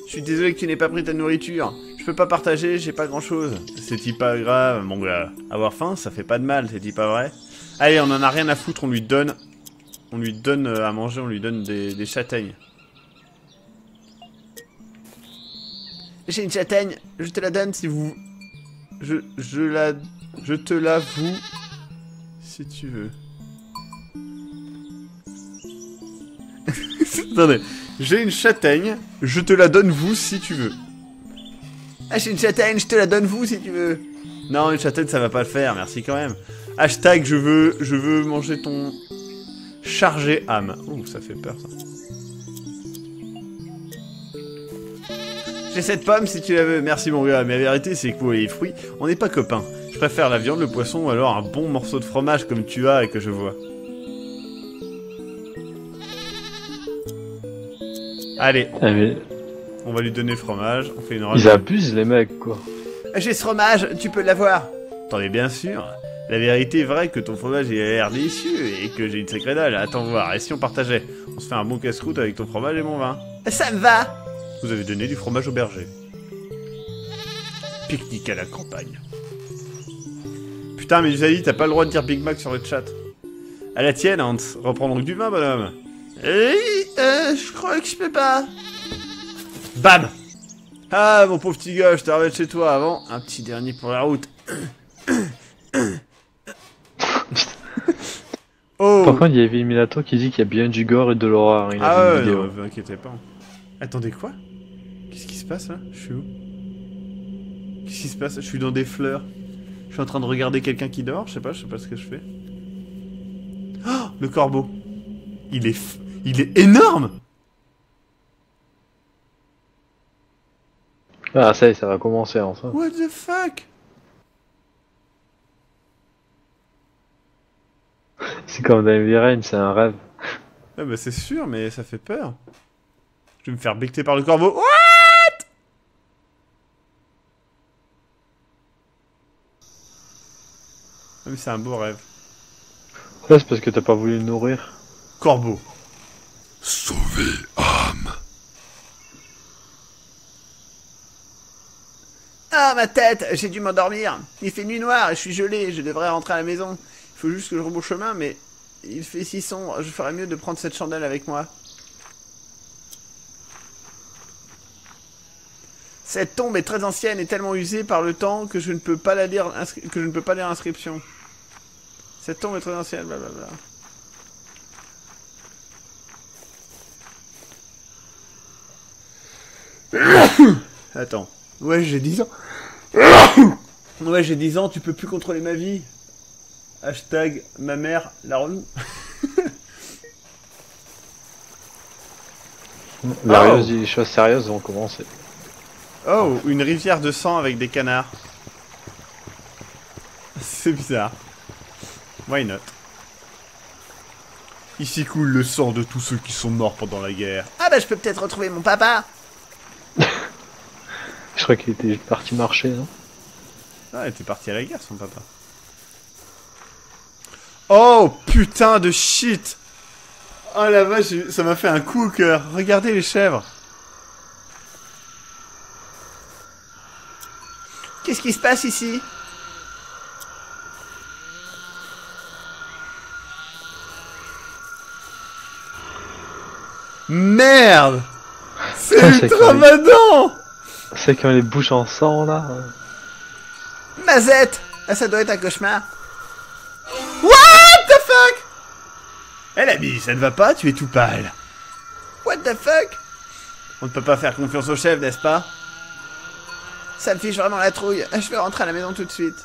suis désolé que tu n'aies pas pris ta nourriture. Je peux pas partager, j'ai pas grand-chose. C'est-il pas grave, mon gars. Avoir faim, ça fait pas de mal, c'est-il pas vrai? Allez, on en a rien à foutre, on lui donne à manger, on lui donne des châtaignes. J'ai une châtaigne, je te la donne si vous... Je te l'avoue, si tu veux. Attendez, j'ai une châtaigne, je te la donne vous si tu veux. Ah, j'ai une châtaigne, je te la donne vous si tu veux. Non, une châtaigne ça va pas le faire, merci quand même. Hashtag je veux manger ton chargé âme. Oh, ça fait peur ça. J'ai cette pomme si tu la veux. Merci mon gars, mais la vérité c'est que pour les fruits, on n'est pas copains. Je préfère la viande, le poisson ou alors un bon morceau de fromage comme tu as et que je vois. Allez, on va lui donner le fromage, on fait une Ils abusent les mecs quoi. J'ai ce fromage, tu peux l'avoir. Attendez, bien sûr. La vérité est vraie que ton fromage il a l'air délicieux et que j'ai une sacrée dalle. Attends voir, et si on partageait? On se fait un bon casse-croûte avec ton fromage et mon vin. Ça me va. Vous avez donné du fromage au berger. Pique-nique à la campagne. Putain, mais Usaï, t'as pas le droit de dire Big Mac sur le chat. À la tienne, Hans. Reprends donc du vin, bonhomme. Je crois que je peux pas. Bam! Ah, mon pauvre petit gars, je te ramène chez toi avant. Un petit dernier pour la route. Oh! Par contre, il y avait Minato qui dit qu'il y a bien du gore et de l'horreur. Il a Ah fait ouais, une vidéo. non, vous inquiétez pas. Attendez, quoi? Qu'est-ce qui se passe là? Je suis où? Qu'est-ce qui se passe? Je suis dans des fleurs. Je suis en train de regarder quelqu'un qui dort, je sais pas ce que je fais. Oh, le corbeau. Il est énorme! Ah, ça y est, ça va commencer enfin. What the fuck? C'est comme dans Heavy Rain, c'est un rêve. Ah bah c'est sûr, mais ça fait peur. Je vais me faire becter par le corbeau. What? Ah mais c'est un beau rêve. Ouais, c'est parce que t'as pas voulu le nourrir. Corbeau. Sauver âme. Ah, ma tête, j'ai dû m'endormir. Il fait nuit noire et je suis gelé, je devrais rentrer à la maison. Il faut juste que je remonte au chemin, mais il fait si sombre, je ferais mieux de prendre cette chandelle avec moi. Cette tombe est très ancienne et tellement usée par le temps que je ne peux pas la lire, que je ne peux pas lire l'inscription. Cette tombe est très ancienne, blablabla. Attends. Ouais, j'ai 10 ans. Ouais, j'ai 10 ans, tu peux plus contrôler ma vie. Hashtag ma mère, la relou. Les choses sérieuses vont commencer. Oh, une rivière de sang avec des canards. C'est bizarre. Why not? Ici coule le sang de tous ceux qui sont morts pendant la guerre. Ah bah je peux peut-être retrouver mon papa. Je crois qu'il était parti marcher, non? Ah, elle était partie à la guerre, son papa. Oh, putain de shit! Oh la vache, ça m'a fait un coup au cœur. Regardez les chèvres. Qu'est-ce qui se passe ici? Merde! C'est C'est ultra quand madant! C'est quand les bouches en sang, là. Mazette! Ah, ça doit être un cauchemar. What the fuck? Eh l'ami, ça ne va pas, tu es tout pâle. What the fuck? On ne peut pas faire confiance au chef, n'est-ce pas? Ça me fiche vraiment la trouille. Je vais rentrer à la maison tout de suite.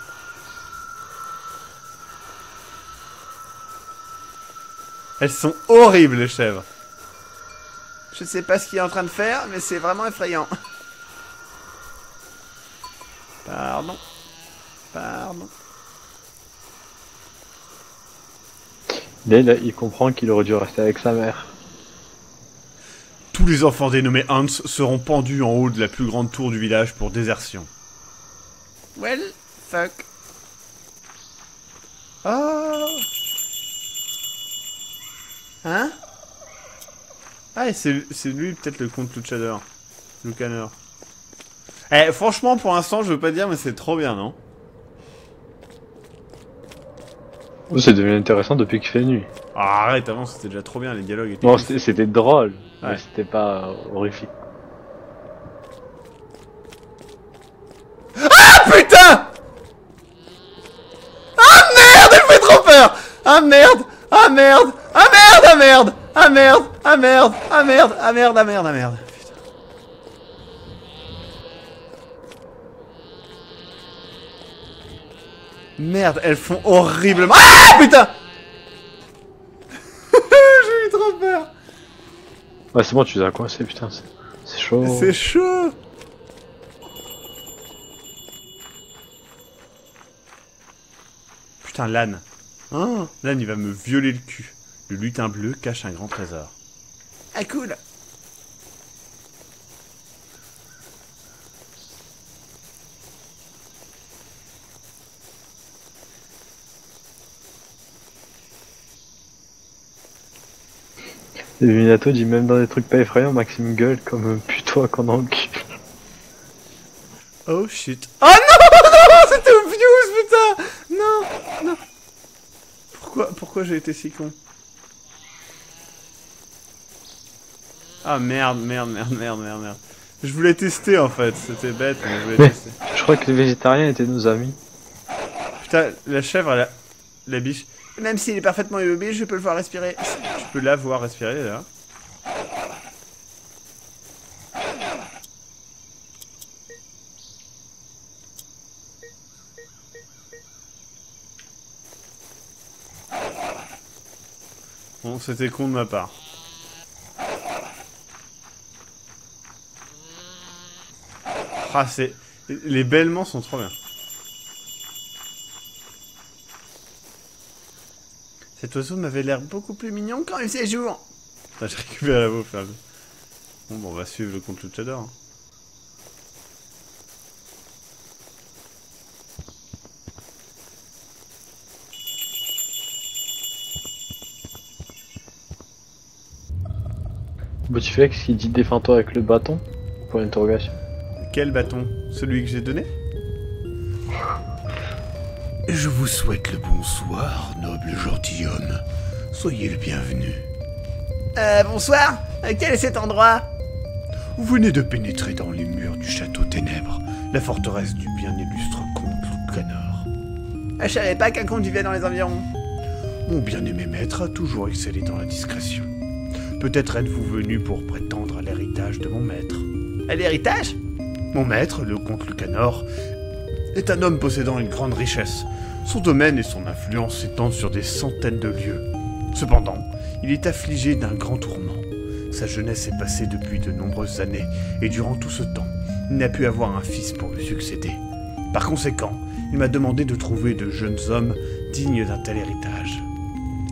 Elles sont horribles, les chèvres. Je sais pas ce qu'il est en train de faire, mais c'est vraiment effrayant. Pardon. Pardon. Là, il comprend qu'il aurait dû rester avec sa mère. Tous les enfants dénommés Hans seront pendus en haut de la plus grande tour du village pour désertion. Well, fuck. Ah. Hein? Ah, et c'est lui peut-être le comte Luchador. Lucanor. Eh, franchement, pour l'instant, je veux pas dire, mais c'est trop bien, non? C'est devenu intéressant depuis qu'il fait nuit. Ah, arrête, avant c'était déjà trop bien, les dialogues étaient... Bon, c'était drôle, Ouais. mais c'était pas horrifique. Putain! Ah merde, elle fait trop peur! Ah merde! Ah merde! Ah merde! Ah merde! Ah merde! Ah merde! Ah merde! Ah merde! Ah merde! Ah merde! Putain. Merde, elles font horriblement... Ah putain! J'ai eu trop peur! Ouais, c'est bon, tu les as coincés, putain, c'est chaud. C'est chaud! Putain, l'âne. Hein? L'âne, il va me violer le cul. Le lutin bleu cache un grand trésor. Ah, cool. Et Minato dit même dans des trucs pas effrayants, Maxime gueule comme putois qu'on en cul. Oh shit. Oh non! Non! C'était obvious, putain! Non! Non! Pourquoi j'ai été si con? Ah merde, merde, merde, merde, merde, merde. Je voulais tester en fait, c'était bête, mais je voulais Mais- tester. Je crois que les végétariens étaient nos amis. Putain, la chèvre, elle a... La biche, Même s'il est parfaitement immobile, je peux le voir respirer. tu peux la voir respirer là. Bon, c'était con de ma part. Ah, c'est... Les bêlements sont trop bien. Cet oiseau m'avait l'air beaucoup plus mignon quand Quand il faisait jour. Putain, j'ai récupéré la bouffe là. Bon, bah, on va suivre le compte Luchador. Hein. Botiflex qui dit défends-toi avec le bâton. Pour l'interrogation. Quel bâton? Celui que j'ai donné? Je vous souhaite le bonsoir, noble gentilhomme. Soyez le bienvenu. Bonsoir. Quel est cet endroit? Vous venez de pénétrer dans les murs du château Ténèbres, la forteresse du bien illustre comte Lucanor. Je savais pas qu'un comte vivait dans les environs. Mon bien-aimé maître a toujours excellé dans la discrétion. Peut-être êtes-vous venu pour prétendre à l'héritage de mon maître. À l'héritage? Mon maître, le comte Lucanor, est un homme possédant une grande richesse. Son domaine et son influence s'étendent sur des centaines de lieues. Cependant, il est affligé d'un grand tourment. Sa jeunesse est passée depuis de nombreuses années, et durant tout ce temps, il n'a pu avoir un fils pour lui succéder. Par conséquent, il m'a demandé de trouver de jeunes hommes dignes d'un tel héritage.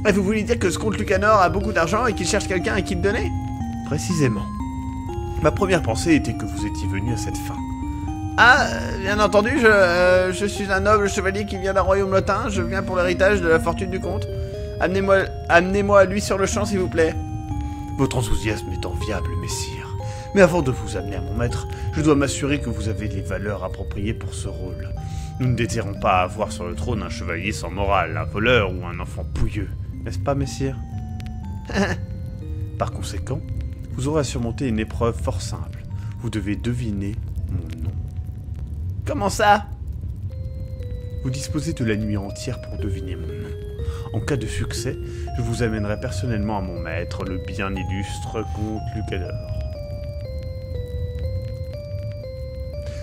Et vous voulez dire que ce comte Lucanor a beaucoup d'argent et qu'il cherche quelqu'un à qui le donner? Précisément. Ma première pensée était que vous étiez venu à cette fin. Ah, bien entendu, je suis un noble chevalier qui vient d'un royaume lointain, je viens pour l'héritage de la fortune du comte. Amenez-moi lui sur le champ, s'il vous plaît. Votre enthousiasme est enviable, messire. Mais avant de vous amener à mon maître, je dois m'assurer que vous avez les valeurs appropriées pour ce rôle. Nous ne désirons pas avoir sur le trône un chevalier sans morale, un voleur ou un enfant pouilleux. N'est-ce pas, messire? Par conséquent, vous aurez à surmonter une épreuve fort simple. Vous devez deviner mon nom. Comment ça? Vous disposez de la nuit entière pour deviner mon nom. En cas de succès, je vous amènerai personnellement à mon maître, le bien illustre comte Lucanor.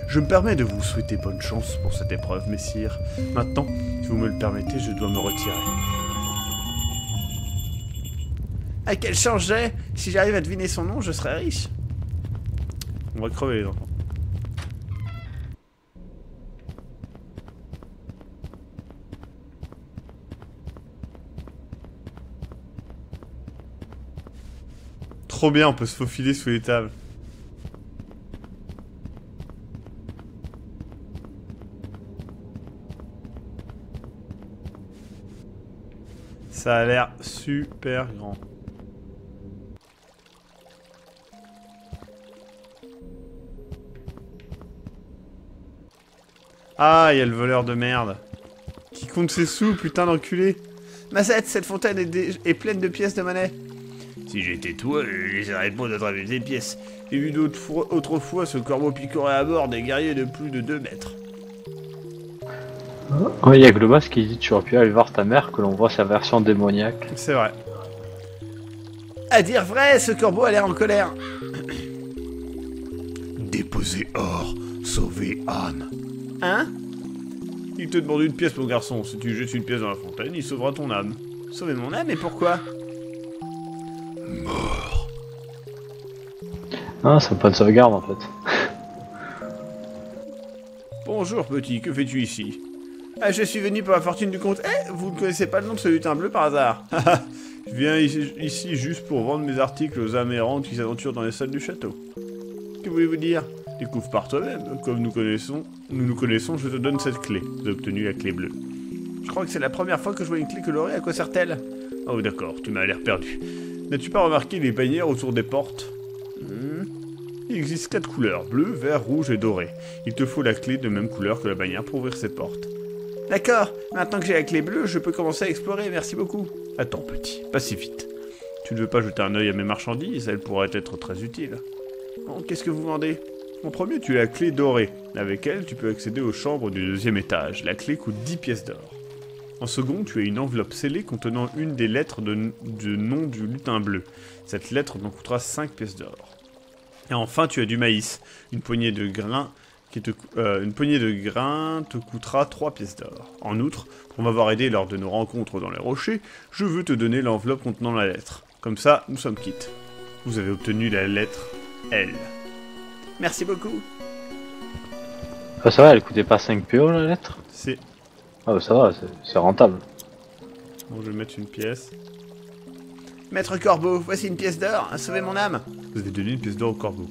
Je me permets de vous souhaiter bonne chance pour cette épreuve, messire. Maintenant, si vous me le permettez, je dois me retirer. À quelle chance j'ai? Si j'arrive à deviner son nom, je serai riche. On va crever les enfants. Trop bien, on peut se faufiler sous les tables. Ça a l'air super grand. Ah, il y a le voleur de merde. Qui compte ses sous, putain d'enculé. Mazette, cette fontaine est pleine de pièces de monnaie. Si j'étais toi, j'essaierais pas d'attraper des pièces. J'ai vu autrefois ce corbeau picoré à bord des guerriers de plus de 2 mètres. Oui, il y a Globas qui dit tu aurais pu aller voir ta mère, que l'on voit sa version démoniaque. C'est vrai. À dire vrai, ce corbeau a l'air en colère. Déposer or, sauver Anne. Hein? Il te demande une pièce, mon garçon. Si tu jettes une pièce dans la fontaine, il sauvera ton âme. Sauver mon âme, et pourquoi? Mort. Ah, c'est pas de sauvegarde en fait. Bonjour, petit, que fais-tu ici? Ah, je suis venu pour la fortune du comte. Eh, vous ne connaissez pas le nom de ce lutin bleu par hasard? Je viens ici juste pour vendre mes articles aux âmes errantes qui s'aventurent dans les salles du château. Que voulez-vous dire? Découvre par toi-même. Comme nous nous connaissons, je te donne cette clé. J'ai obtenu la clé bleue. Je crois que c'est la première fois que je vois une clé colorée. À quoi sert-elle? Oh d'accord, tu m'as l'air perdu. N'as-tu pas remarqué les bannières autour des portes? Il existe 4 couleurs, bleu, vert, rouge et doré. Il te faut la clé de même couleur que la bannière pour ouvrir ces portes. D'accord, maintenant que j'ai la clé bleue, je peux commencer à explorer, merci beaucoup. Attends petit, pas si vite. Tu ne veux pas jeter un œil à mes marchandises? Elles pourraient être très utiles. Bon, qu'est-ce que vous vendez? En premier, tu as la clé dorée. Avec elle, tu peux accéder aux chambres du 2e étage. La clé coûte 10 pièces d'or. En second, tu as une enveloppe scellée contenant une des lettres du nom du lutin bleu. Cette lettre t'en coûtera 5 pièces d'or. Et enfin, tu as du maïs. Une poignée de grains te coûtera 3 pièces d'or. En outre, pour m'avoir aidé lors de nos rencontres dans les rochers, je veux te donner l'enveloppe contenant la lettre. Comme ça, nous sommes quittes. Vous avez obtenu la lettre L. Merci beaucoup. Ah, ça va, elle coûtait pas 5 PO la lettre? C'est... Ah, bah, ça va, c'est rentable. Bon, je vais mettre une pièce. Maître Corbeau, voici une pièce d'or, sauvez mon âme. Vous avez donné une pièce d'or au corbeau.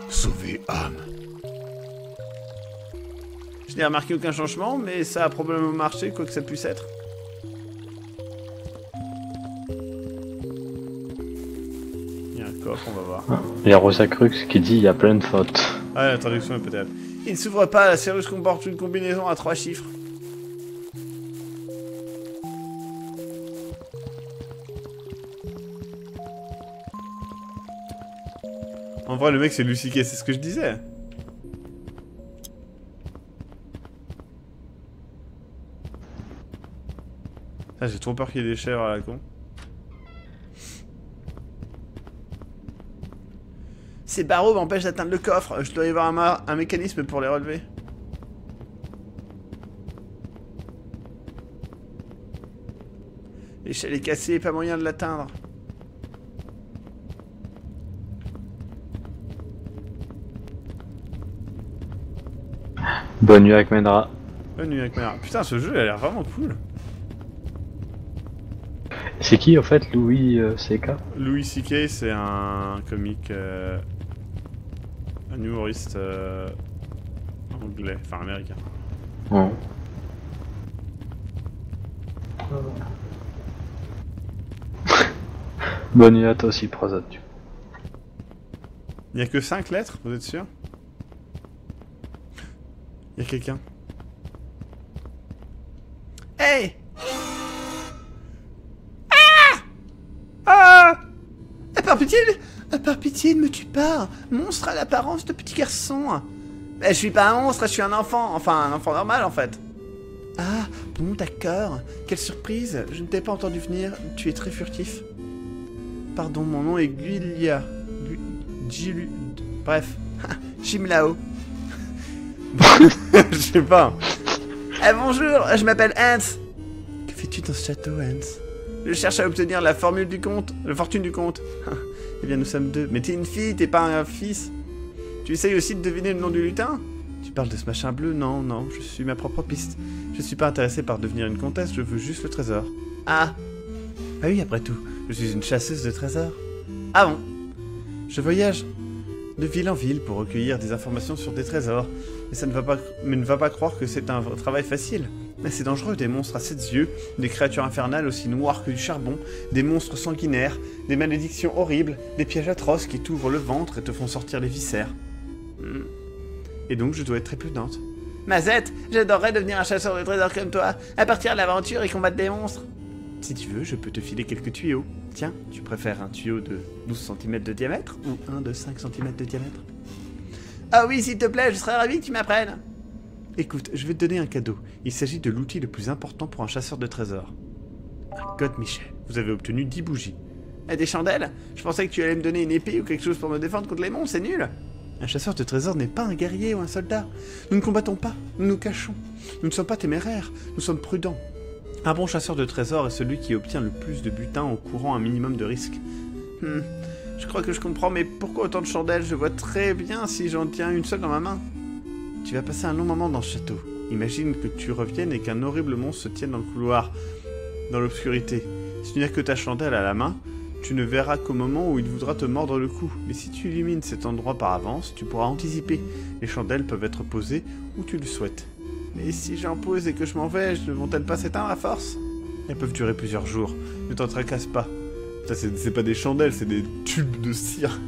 Sauver âme. Je n'ai remarqué aucun changement, mais ça a probablement marché, quoi que ça puisse être. Il y a un coffre, on va voir. Il y a Rosa Crux qui dit il y a plein de fautes. Ah, la traduction est peut-être. Il ne s'ouvre pas, la serrure comporte une combinaison à 3 chiffres. En vrai, le mec, c'est Luciquet, c'est ce que je disais. Ah, j'ai trop peur qu'il y ait des chèvres à la con. Ces barreaux m'empêchent d'atteindre le coffre. Je dois y avoir un mécanisme pour les relever. L'échelle est cassée, pas moyen de l'atteindre. Bonne nuit avec Mendra. Bonne nuit avec ma mère. Putain, ce jeu il a l'air vraiment cool. C'est qui en fait Louis C.K. Louis C.K. c'est un comique, un humoriste anglais, enfin américain. Ouais. Bonne nuit à toi aussi, Prozat. Il y a que 5 lettres, vous êtes sûr? Il y a quelqu'un. Hey! Ah! Par pitié, ne me tue pas. Monstre à l'apparence de petit garçon. Je suis pas un monstre, je suis un enfant. Enfin, un enfant normal, en fait. Ah, bon, d'accord. Quelle surprise. Je ne t'ai pas entendu venir. Tu es très furtif. Pardon, mon nom est Guilia. Gilu... Bref. Shimlao. Je sais pas. Bonjour, je m'appelle Hans. Que fais-tu dans ce château, Hans? Je cherche à obtenir la formule du comte. La fortune du comte. Eh bien, nous sommes deux. Mais t'es une fille, t'es pas un fils. Tu essayes aussi de deviner le nom du lutin? Tu parles de ce machin bleu? Non, non, je suis ma propre piste. Je suis pas intéressé par devenir une comtesse, je veux juste le trésor. Ah oui, après tout, je suis une chasseuse de trésors. Ah bon? Je voyage de ville en ville pour recueillir des informations sur des trésors. Mais ne va pas croire que c'est un travail facile. Mais c'est dangereux, des monstres à 7 yeux, des créatures infernales aussi noires que du charbon, des monstres sanguinaires, des malédictions horribles, des pièges atroces qui t'ouvrent le ventre et te font sortir les viscères. Et donc je dois être très prudente. Mazette, j'adorerais devenir un chasseur de trésors comme toi, à partir à l'aventure et combattre des monstres. Si tu veux, je peux te filer quelques tuyaux. Tiens, tu préfères un tuyau de 12 cm de diamètre ou un de 5 cm de diamètre? Ah oui, s'il te plaît, je serais ravi que tu m'apprennes. Écoute, je vais te donner un cadeau. Il s'agit de l'outil le plus important pour un chasseur de trésors. Un code Michel. Vous avez obtenu 10 bougies. Et des chandelles? Je pensais que tu allais me donner une épée ou quelque chose pour me défendre contre les monstres, c'est nul. Un chasseur de trésors n'est pas un guerrier ou un soldat. Nous ne combattons pas, nous nous cachons. Nous ne sommes pas téméraires, nous sommes prudents. Un bon chasseur de trésors est celui qui obtient le plus de butin en courant un minimum de risques. Je crois que je comprends, mais pourquoi autant de chandelles? Je vois très bien si j'en tiens une seule dans ma main. Tu vas passer un long moment dans ce château. Imagine que tu reviennes et qu'un horrible monstre se tienne dans le couloir, dans l'obscurité. Si tu n'as que ta chandelle à la main, tu ne verras qu'au moment où il voudra te mordre le cou. Mais si tu illumines cet endroit par avance, tu pourras anticiper. Les chandelles peuvent être posées où tu le souhaites. Mais si j'en pose et que je m'en vais, ne vont-elles pas s'éteindre à force? Elles peuvent durer plusieurs jours. Ne t'en tracasse pas. C'est pas des chandelles, c'est des tubes de cire.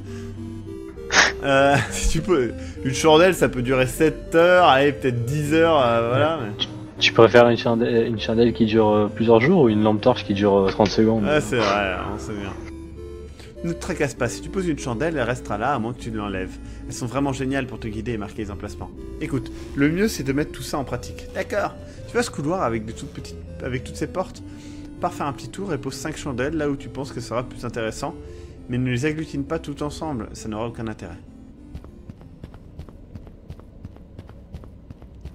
Si tu peux... Une chandelle, ça peut durer 7 heures, allez, peut-être 10 heures, voilà. Mais... Tu préfères une chandelle qui dure plusieurs jours ou une lampe torche qui dure 30 secondes? Ah, c'est vrai, on sait bien. Ne te tracasse pas, si tu poses une chandelle, elle restera là à moins que tu l'enlèves. Elles sont vraiment géniales pour te guider et marquer les emplacements. Écoute, le mieux c'est de mettre tout ça en pratique. D'accord. Tu vois ce couloir avec toutes ces portes? Pars faire un petit tour et pose 5 chandelles là où tu penses que ça sera plus intéressant, mais ne les agglutine pas tout ensemble, ça n'aura aucun intérêt.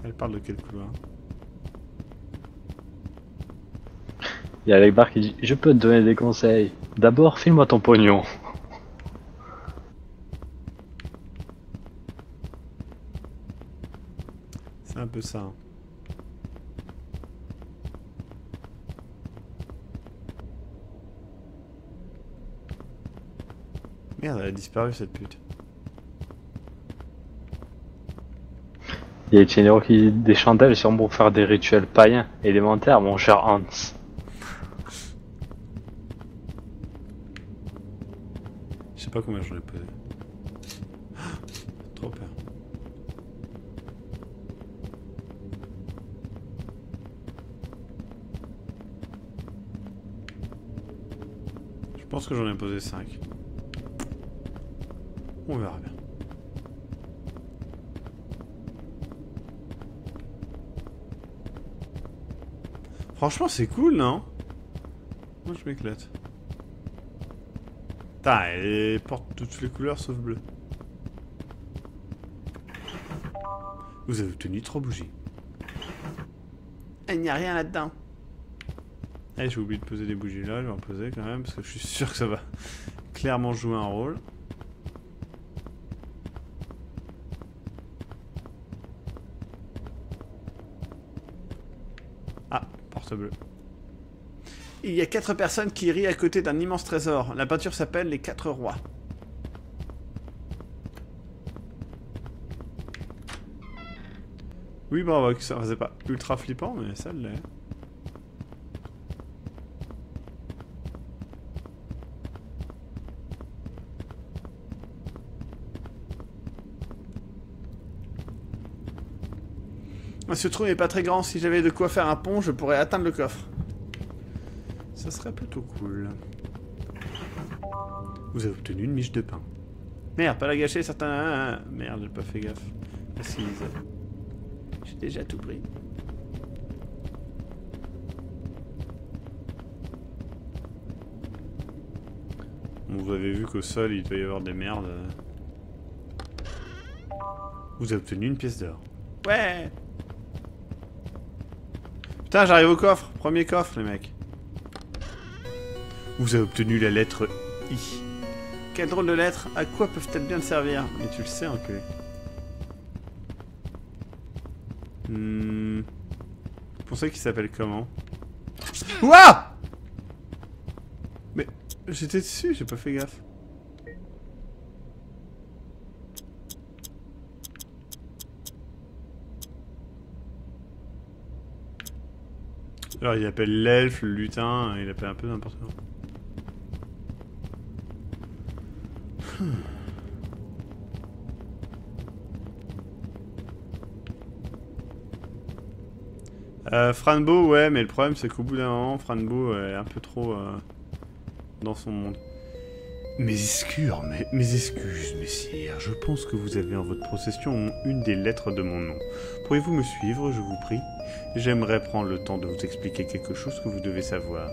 Elle parle de quel couloir? Il y a Alec Bar qui dit: je peux te donner des conseils. D'abord, file-moi ton pognon. C'est un peu ça. Hein. Merde, elle a disparu cette pute. Il y a Etienne qui dit: des chandelles sûrement pour faire des rituels païens élémentaires, mon cher Hans. Je sais pas combien j'en ai posé. Trop peur. Je pense que j'en ai posé 5. On verra bien. Franchement, c'est cool, non? Moi, je m'éclate. Putain, elle porte toutes les couleurs sauf bleu. Vous avez obtenu 3 bougies. Il n'y a rien là-dedans. Allez, j'ai oublié de poser des bougies là, je vais en poser quand même, parce que je suis sûr que ça va clairement jouer un rôle. short bleu. Il y a 4 personnes qui rient à côté d'un immense trésor. La peinture s'appelle Les 4 rois. Oui, bon, ça faisait pas ultra flippant, mais ça l'est. Ce trou n'est pas très grand. Si j'avais de quoi faire un pont, je pourrais atteindre le coffre. Ça serait plutôt cool. Vous avez obtenu une miche de pain. Merde, pas la gâcher, certains... Merde, j'ai pas fait gaffe. Assise. J'ai déjà tout pris. Bon, vous avez vu qu'au sol, il doit y avoir des merdes. Vous avez obtenu une pièce d'or. Ouais. Putain, j'arrive au coffre. Premier coffre, les mecs. Vous avez obtenu la lettre I. Quelle drôle de lettre. À quoi peuvent-elles bien me servir? Mais tu le sais, enculé. Vous pensez qu'il s'appelle comment? Ouah! Mais j'étais dessus, j'ai pas fait gaffe. Alors il appelle l'elfe, le lutin, il appelle un peu n'importe quoi. Franbo, ouais, mais le problème c'est qu'au bout d'un moment, Franbo est un peu trop dans son monde. Mes excuses, messire. Je pense que vous avez en votre possession une des lettres de mon nom. Pourriez-vous me suivre, je vous prie? J'aimerais prendre le temps de vous expliquer quelque chose que vous devez savoir.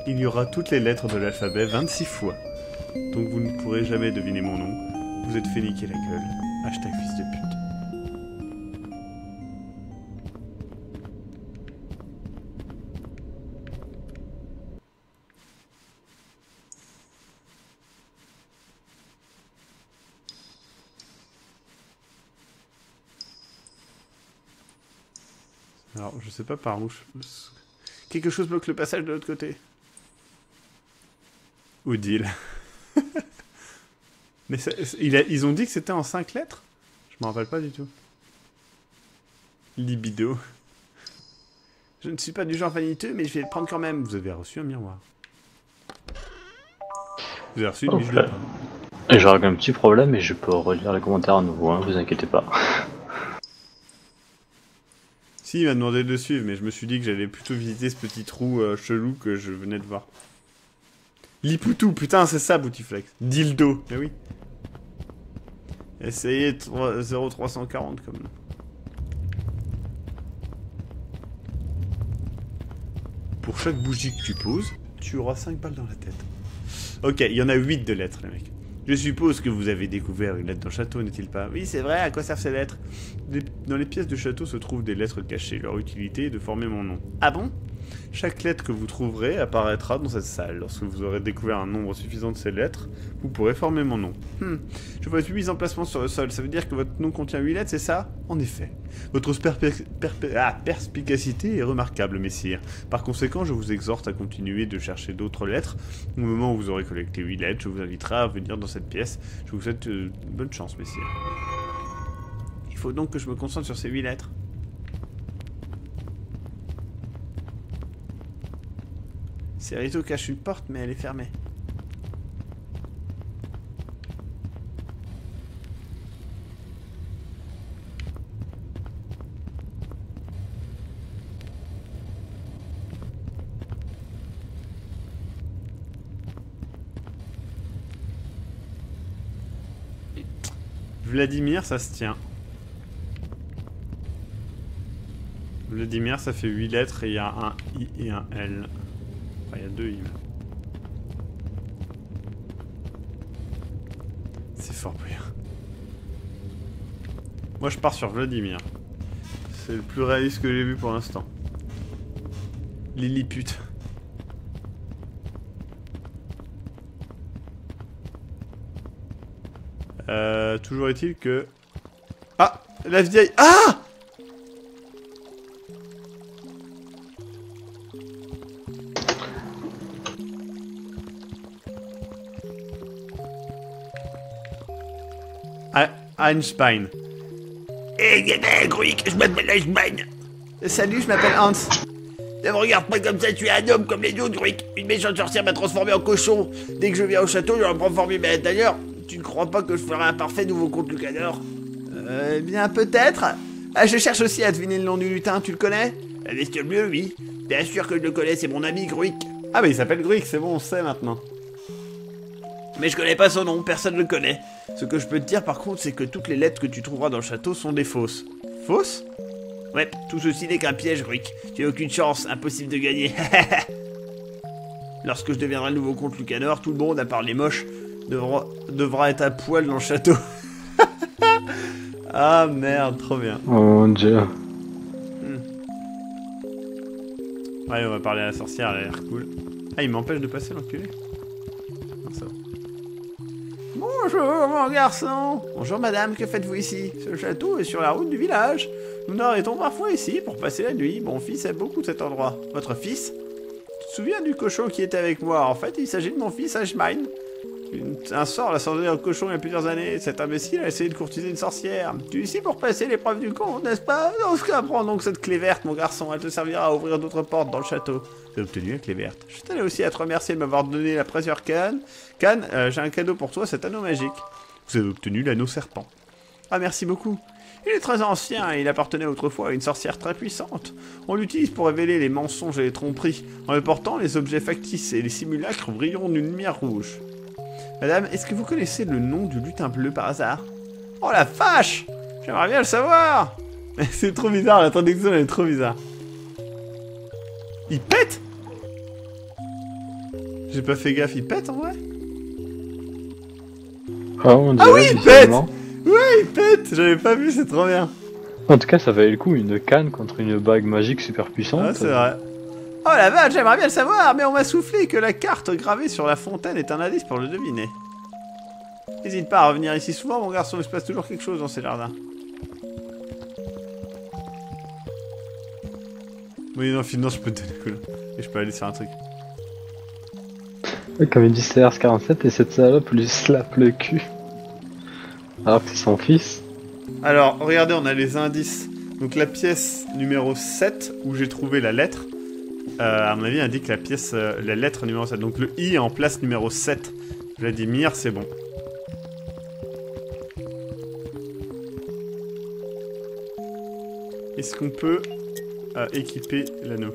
Il y aura toutes les lettres de l'alphabet 26 fois. Donc vous ne pourrez jamais deviner mon nom. Vous êtes fait niquer la gueule. Hashtag fils de pute. Alors, je sais pas par où Quelque chose bloque le passage de l'autre côté. Odile. Mais ils ont dit que c'était en 5 lettres? Je m'en rappelle pas du tout. Libido. Je ne suis pas du genre vaniteux, mais je vais le prendre quand même. Vous avez reçu un miroir. Vous avez reçu une miche de pain. J'aurais un petit problème, mais je peux relire les commentaires à nouveau, hein, vous inquiétez pas. Si, il m'a demandé de le suivre, mais je me suis dit que j'allais plutôt visiter ce petit trou chelou que je venais de voir. Lipoutou, putain, c'est ça, Boutiflex. Dildo, mais oui. Essayez 0340 comme nom. Pour chaque bougie que tu poses, tu auras 5 balles dans la tête. Ok, il y en a 8 de lettres, les mecs. Je suppose que vous avez découvert une lettre dans le château, n'est-il pas? Oui, c'est vrai, à quoi servent ces lettres? Dans les pièces du château se trouvent des lettres cachées. Leur utilité est de former mon nom. Ah bon? Chaque lettre que vous trouverez apparaîtra dans cette salle. Lorsque vous aurez découvert un nombre suffisant de ces lettres, vous pourrez former mon nom. Je vois 8 emplacements sur le sol. Ça veut dire que votre nom contient 8 lettres, c'est ça? En effet. Votre perspicacité est remarquable, messire. Par conséquent, je vous exhorte à continuer de chercher d'autres lettres. Au moment où vous aurez collecté 8 lettres, je vous inviterai à venir dans cette pièce. Je vous souhaite bonne chance, messire. Il faut donc que je me concentre sur ces 8 lettres. Cerrito cache une porte, mais elle est fermée. Vladimir, ça se tient. Vladimir, ça fait 8 lettres et il y a un I et un L. Enfin, il y a 2 I. C'est fort brillant. Moi, je pars sur Vladimir. C'est le plus réaliste que j'ai vu pour l'instant. Lilliput. Toujours est-il que... Ah! La vieille... Ah! Einstein. Gruik, je m'appelle Eichmann. Salut, je m'appelle Hans. Ne me regarde pas comme ça, tu es un homme comme les autres, Gruik. Une méchante sorcière m'a transformé en cochon. Dès que je viens au château, je vais me transformer. Mais d'ailleurs, tu ne crois pas que je ferai un parfait nouveau comte Lucanor? Eh bien, peut-être. Ah, je cherche aussi à deviner le nom du lutin, tu le connais? Monsieur Bleu, oui. Bien sûr que je le connais, c'est mon ami Gruik. Ah mais il s'appelle Gruik, c'est bon, on sait maintenant. Mais je connais pas son nom, personne ne le connaît. Ce que je peux te dire par contre, c'est que toutes les lettres que tu trouveras dans le château sont des fausses. Fausse? Ouais, tout ceci n'est qu'un piège, Gruik. Tu n'as aucune chance, impossible de gagner. Lorsque je deviendrai le nouveau comte Lucanor, tout le monde, à part les moches, devra être à poil dans le château. Ah merde, trop bien. Oh mon dieu. Ouais, on va parler à la sorcière, elle a l'air cool. Ah, il m'empêche de passer, l'enculé. Non, ça va. Bonjour, mon garçon. Bonjour, madame, que faites-vous ici? Ce château est sur la route du village. Nous nous arrêtons parfois ici pour passer la nuit. Mon fils aime beaucoup cet endroit. Votre fils? Tu te souviens du cochon qui était avec moi? En fait, il s'agit de mon fils Ashmine. Un sort l'a sorti un cochon il y a plusieurs années. Cet imbécile a essayé de courtiser une sorcière. Tu es ici pour passer l'épreuve du conte, n'est-ce pas? Dans ce cas, prends donc cette clé verte, mon garçon. Elle te servira à ouvrir d'autres portes dans le château. J'ai obtenu la clé verte. Je tenais aussi à te remercier de m'avoir donné la précieuse canne. Canne, j'ai un cadeau pour toi, cet anneau magique. Vous avez obtenu l'anneau serpent. Ah, merci beaucoup. Il est très ancien et il appartenait autrefois à une sorcière très puissante. On l'utilise pour révéler les mensonges et les tromperies. En le portant, les objets factices et les simulacres brilleront d'une lumière rouge. Madame, est-ce que vous connaissez le nom du lutin bleu par hasard? Oh la vache! J'aimerais bien le savoir! C'est trop bizarre, la traduction elle est trop bizarre. Il pète? J'ai pas fait gaffe, il pète en vrai? Oh mon dieu, Ah oui, il pète! visiblement. Ouais, il pète! J'avais pas vu, c'est trop bien. En tout cas, ça valait le coup, une canne contre une bague magique super puissante. Ah, c'est vrai. Oh la vache, j'aimerais bien le savoir, mais on m'a soufflé que la carte gravée sur la fontaine est un indice pour le deviner. N'hésite pas à revenir ici souvent, mon garçon, il se passe toujours quelque chose dans ces jardins. Oui, non, finalement, je peux te donner cool. Et je peux aller sur un truc. Comme il dit CRS47 et cette salope lui slappe le cul. Alors que c'est son fils. Alors, regardez, on a les indices. Donc la pièce numéro 7, où j'ai trouvé la lettre, à mon avis, indique la pièce, la lettre numéro 7. Donc le I est en place numéro 7. Vladimir, c'est bon. Est-ce qu'on peut équiper l'anneau?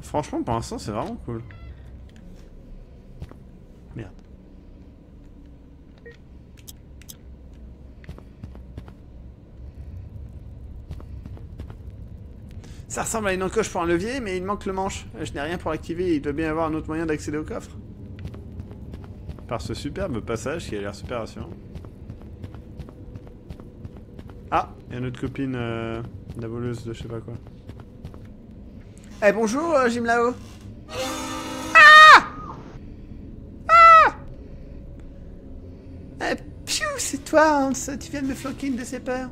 Franchement, pour l'instant, c'est vraiment cool. Merde. Ça ressemble à une encoche pour un levier, mais il manque le manche. Je n'ai rien pour l'activer, il doit bien y avoir un autre moyen d'accéder au coffre. Par ce superbe passage qui a l'air super rassurant. Ah, il y a notre copine, la voleuse de je sais pas quoi. Eh bonjour, Jim Lao. Pfiou, c'est toi, Hans. Tu viens de me flanquer une de ces peurs.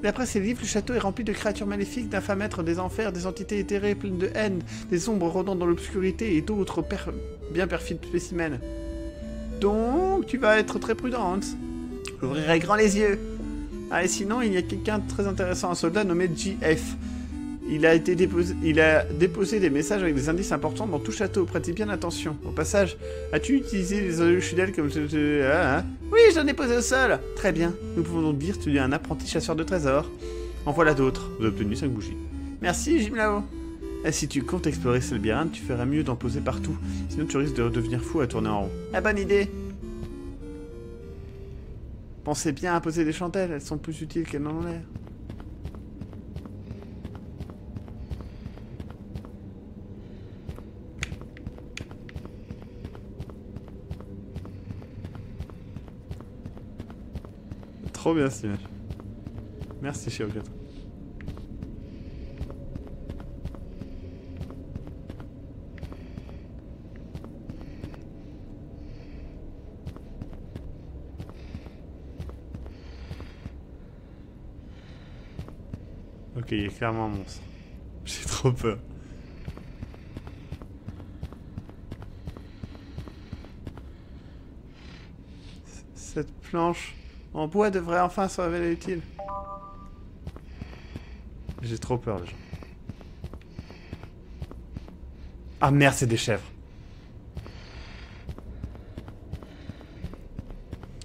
D'après ces livres, le château est rempli de créatures maléfiques, d'infâmes êtres des enfers, des entités éthérées pleines de haine, des ombres rôdant dans l'obscurité et d'autres bien perfides spécimens. Donc, tu vas être très prudent, Hans. J'ouvrirai grand les yeux. Ah, et sinon, il y a quelqu'un de très intéressant, un soldat nommé JF. Il a déposé des messages avec des indices importants dans tout château. Prêtez bien attention. Au passage, as-tu utilisé les oeufs chudel comme... Oui, j'en ai posé au sol. Très bien. Nous pouvons donc dire que tu es un apprenti chasseur de trésors. En voilà d'autres. Vous avez obtenu 5 bougies. Merci, Jim Lao. Et si tu comptes explorer Selbiran, tu ferais mieux d'en poser partout. Sinon, tu risques de devenir fou à tourner en rond. Ah, bonne idée. Pensez bien à poser des chandelles. Elles sont plus utiles qu'elles n'en ont l'air. Trop bien cette image. Merci Chio4. Ok, il y a clairement un monstre. J'ai trop peur. Cette planche en bois devrait enfin se révéler utile. J'ai trop peur déjà. Ah merde, c'est des chèvres.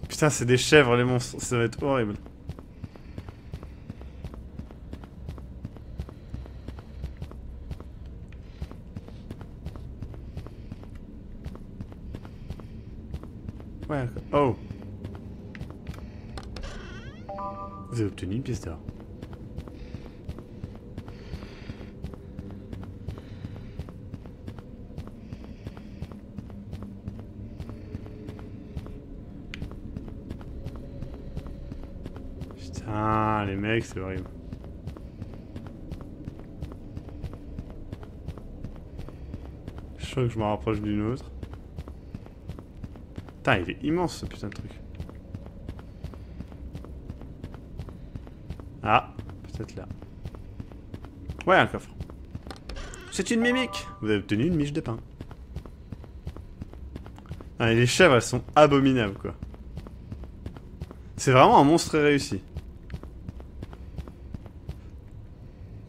Putain, c'est des chèvres les monstres, ça va être horrible. Ouais, oh. Vous avez obtenu une pièce d'or. Putain, les mecs, c'est horrible. Je sens que je me rapproche d'une autre. Putain, il est immense ce putain de truc. Ah, peut-être là. Ouais, un coffre. C'est une mimique. Vous avez obtenu une miche de pain. Ah, et les chèvres, elles sont abominables, quoi. C'est vraiment un monstre très réussi.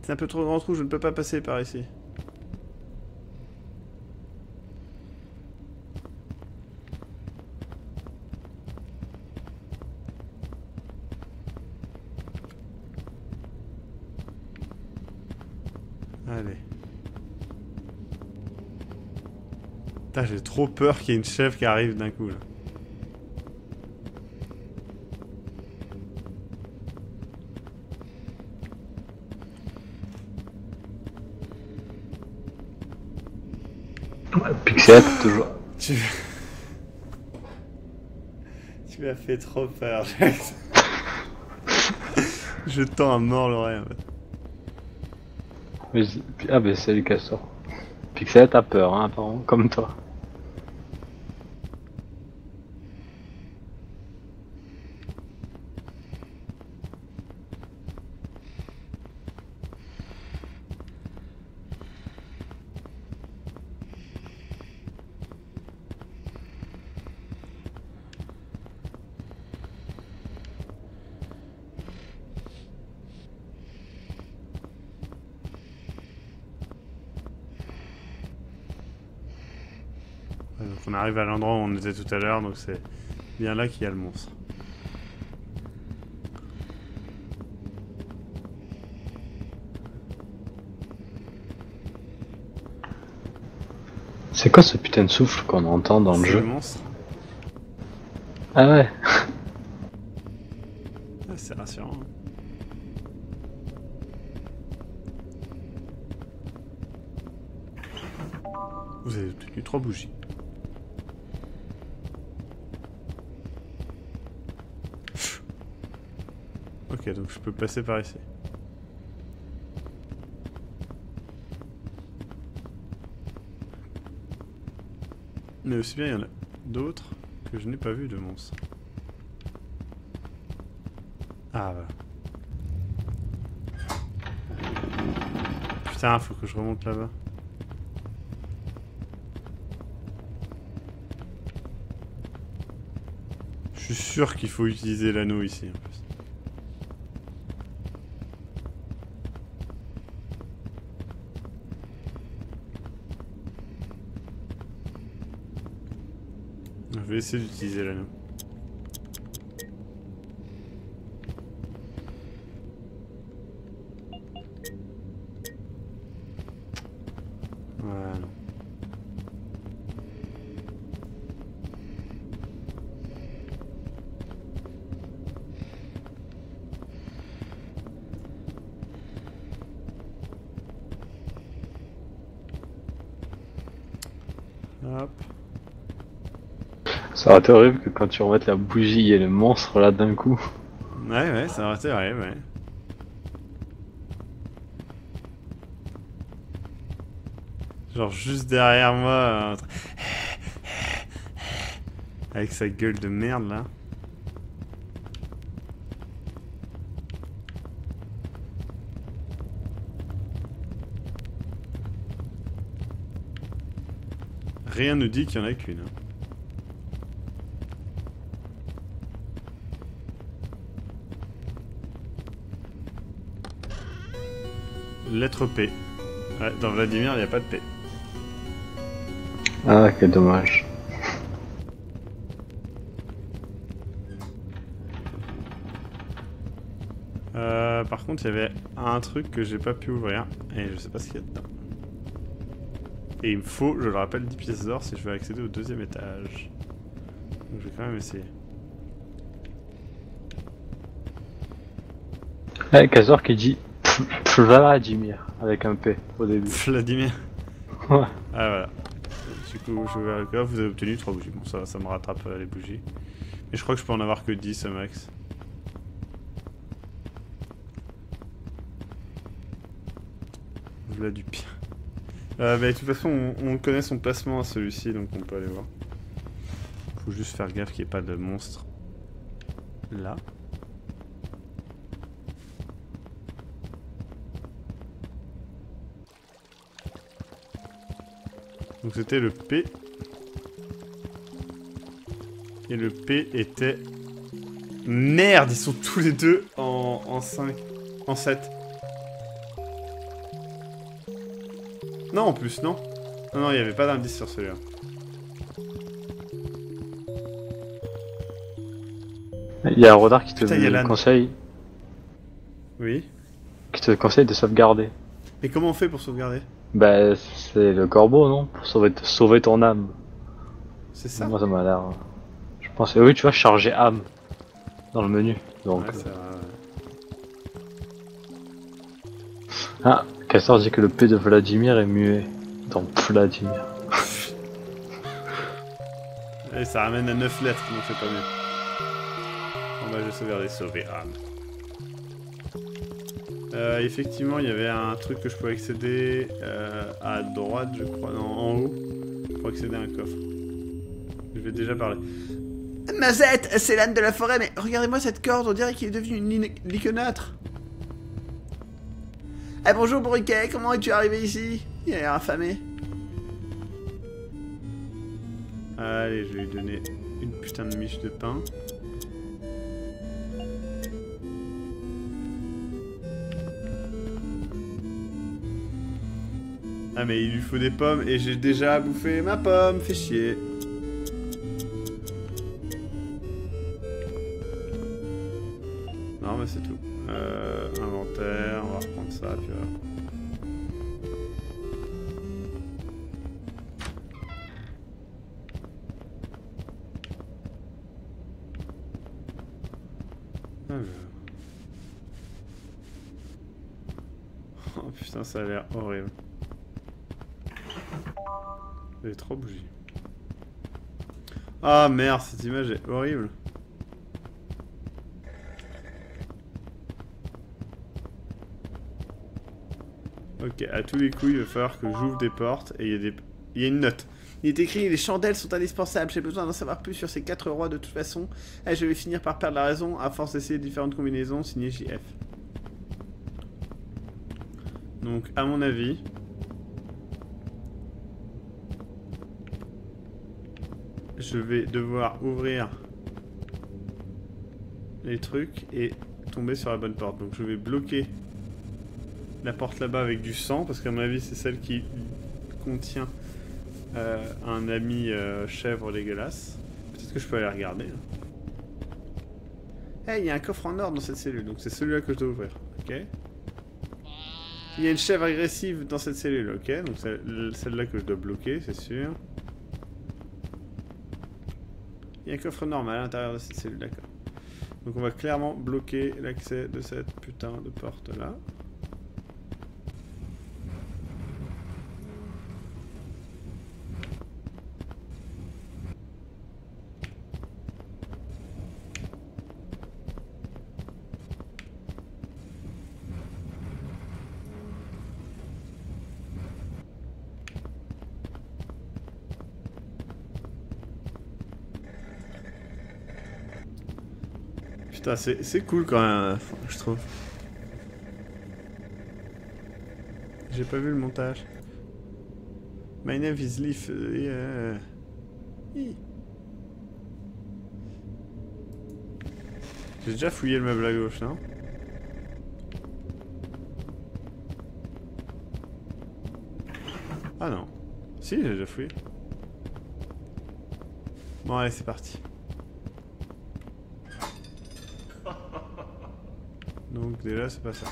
C'est un peu trop grand trou, je ne peux pas passer par ici. Allez. Putain, j'ai trop peur qu'il y ait une chèvre qui arrive d'un coup, là. Pixel, toujours. Tu... tu m'as fait trop peur, Jax. Je tends à mort l'oreille, en fait. Ah bah salut Castor. Pixel, t'as peur, hein, apparemment, comme toi. Donc on arrive à l'endroit où on était tout à l'heure, donc c'est bien là qu'il y a le monstre. C'est quoi ce putain de souffle qu'on entend dans le C'est jeu? le monstre. Ah ouais. Ah, c'est rassurant. Hein. Vous avez obtenu 3 bougies. Ok, donc je peux passer par ici. Mais aussi bien, il y en a d'autres que je n'ai pas vu de monstres. Ah, voilà. Putain, faut que je remonte là-bas. Je suis sûr qu'il faut utiliser l'anneau ici, en plus. Je vais essayer d'utiliser l'anneau. Voilà. Hop. Ça aurait été horrible que quand tu remettes la bougie, il y ait le monstre là d'un coup. Ouais, ça aurait été vrai, ouais. Genre juste derrière moi, avec sa gueule de merde là. Rien ne dit qu'il y en a qu'une. Hein. Lettre P. Ouais, dans Vladimir, il n'y a pas de P. Ah, quel dommage. Par contre, il y avait un truc que j'ai pas pu ouvrir et je sais pas ce qu'il y a dedans. Et il me faut, je le rappelle, 10 pièces d'or si je veux accéder au deuxième étage. Donc je vais quand même essayer. Eh, Kazor qui dit Vladimir avec un P au début. Vladimir. Ouais. Ah voilà. Du coup, je vais là, vous avez obtenu 3 bougies. Bon, ça me rattrape les bougies. Mais je crois que je peux en avoir que 10 max. Voilà du pire. Mais de toute façon, on connaît son placement à celui-ci, donc on peut aller voir. Faut juste faire gaffe qu'il n'y ait pas de monstre là. Donc c'était le P. Et le P était... Merde, ils sont tous les deux en 5. En 7. Non, en plus, non. Non, non, il n'y avait pas d'indice sur celui-là. Il y a un renard qui te Putain, il y a l'âne. conseille, Oui. de sauvegarder. Et comment on fait pour sauvegarder? Bah, c'est le corbeau, non? Pour sauver ton âme. C'est ça? Moi, ça m'a l'air. Je pense. Oui, tu vois, charger âme dans le menu. Donc. Ouais, ça va, ouais. Ah, Castor dit que le P de Vladimir est muet. Dans Vladimir. Et ça ramène à 9 lettres, donc c'est pas mieux. Bon bah je vais sauvegarder, sauver âme. Effectivement, il y avait un truc que je pouvais accéder à droite, je crois, non, en haut, pour accéder à un coffre. Je vais déjà parler. Mazette, c'est l'âne de la forêt, mais regardez-moi cette corde, on dirait qu'il est devenu une liquenâtre. Eh bonjour Briquet, comment es-tu arrivé ici? Il a l'air affamé. Allez, je vais lui donner une putain de miche de pain. Ah mais il lui faut des pommes et j'ai déjà bouffé ma pomme, fais chier. Non mais c'est tout. Inventaire, on va reprendre ça, tu vois. Alors. Oh putain, ça a l'air horrible. J'ai 3 bougies. Ah merde, cette image est horrible. Ok, à tous les coups, il va falloir que j'ouvre des portes et il y a une note. Il est écrit: les chandelles sont indispensables. J'ai besoin d'en savoir plus sur ces 4 rois de toute façon. Et je vais finir par perdre la raison à force d'essayer différentes combinaisons. Signé JF. Donc, à mon avis, je vais devoir ouvrir les trucs et tomber sur la bonne porte. Donc, je vais bloquer la porte là-bas avec du sang, parce qu'à mon avis, c'est celle qui contient un ami chèvre dégueulasse. Peut-être que je peux aller regarder. Hey, il y a un coffre en or dans cette cellule, donc c'est celui-là que je dois ouvrir. Ok. Il y a une chèvre agressive dans cette cellule, ok. Donc c'est celle-là que je dois bloquer, c'est sûr. Il y a un coffre normal à l'intérieur de cette cellule, d'accord. Donc on va clairement bloquer l'accès de cette putain de porte-là. Putain, c'est cool quand même, je trouve. J'ai pas vu le montage. My name is Leaf. J'ai déjà fouillé le meuble à gauche, non? Ah non. Si, j'ai déjà fouillé. Bon, allez, c'est parti. Donc déjà, c'est pas ça.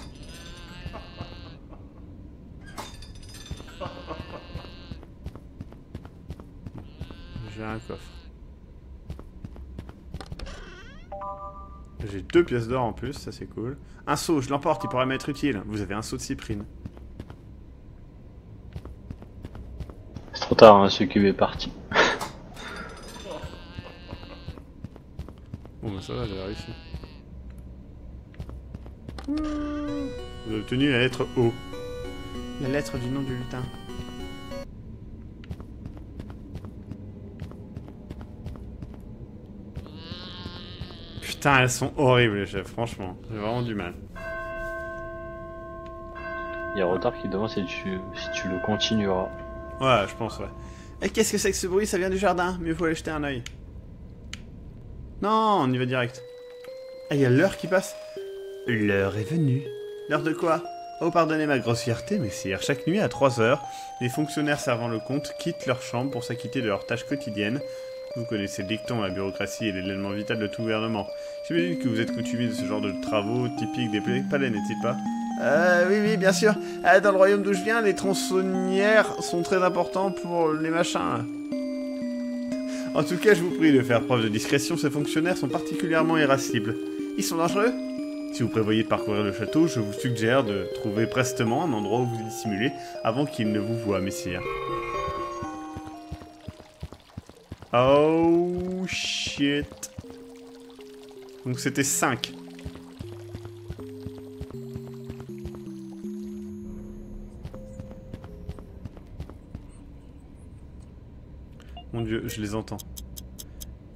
J'ai un coffre. J'ai 2 pièces d'or en plus, ça c'est cool. Un seau, je l'emporte, il pourrait m'être utile. Vous avez un seau de cyprine. C'est trop tard, hein, ce cube est parti. Bon bah ça va, j'ai réussi. Vous avez obtenu la lettre O. La lettre du nom du lutin. Putain, elles sont horribles les chefs, franchement. J'ai vraiment du mal. Il y a Retard qui demande si tu le continueras. Ouais, je pense, ouais. Et qu'est-ce que c'est que ce bruit? Ça vient du jardin. Mieux vaut aller jeter un œil. Non, on y va direct. Ah, il y a l'heure qui passe. L'heure est venue. L'heure de quoi? Oh, pardonnez ma grossièreté, messire. Chaque nuit à 3 heures, les fonctionnaires servant le compte quittent leur chambre pour s'acquitter de leurs tâches quotidiennes. Vous connaissez le dicton, la bureaucratie est l'élément vital de tout gouvernement. J'imagine que vous êtes coutumier de ce genre de travaux typiques des palais, n'est-il pas? Oui, bien sûr. Dans le royaume d'où je viens, les tronçonnières sont très importants pour les machins. En tout cas, je vous prie de faire preuve de discrétion, ces fonctionnaires sont particulièrement irascibles. Ils sont dangereux? Si vous prévoyez de parcourir le château, je vous suggère de trouver prestement un endroit où vous dissimuler avant qu'ils ne vous voient, messire. Oh shit. Donc c'était 5. Mon dieu, je les entends.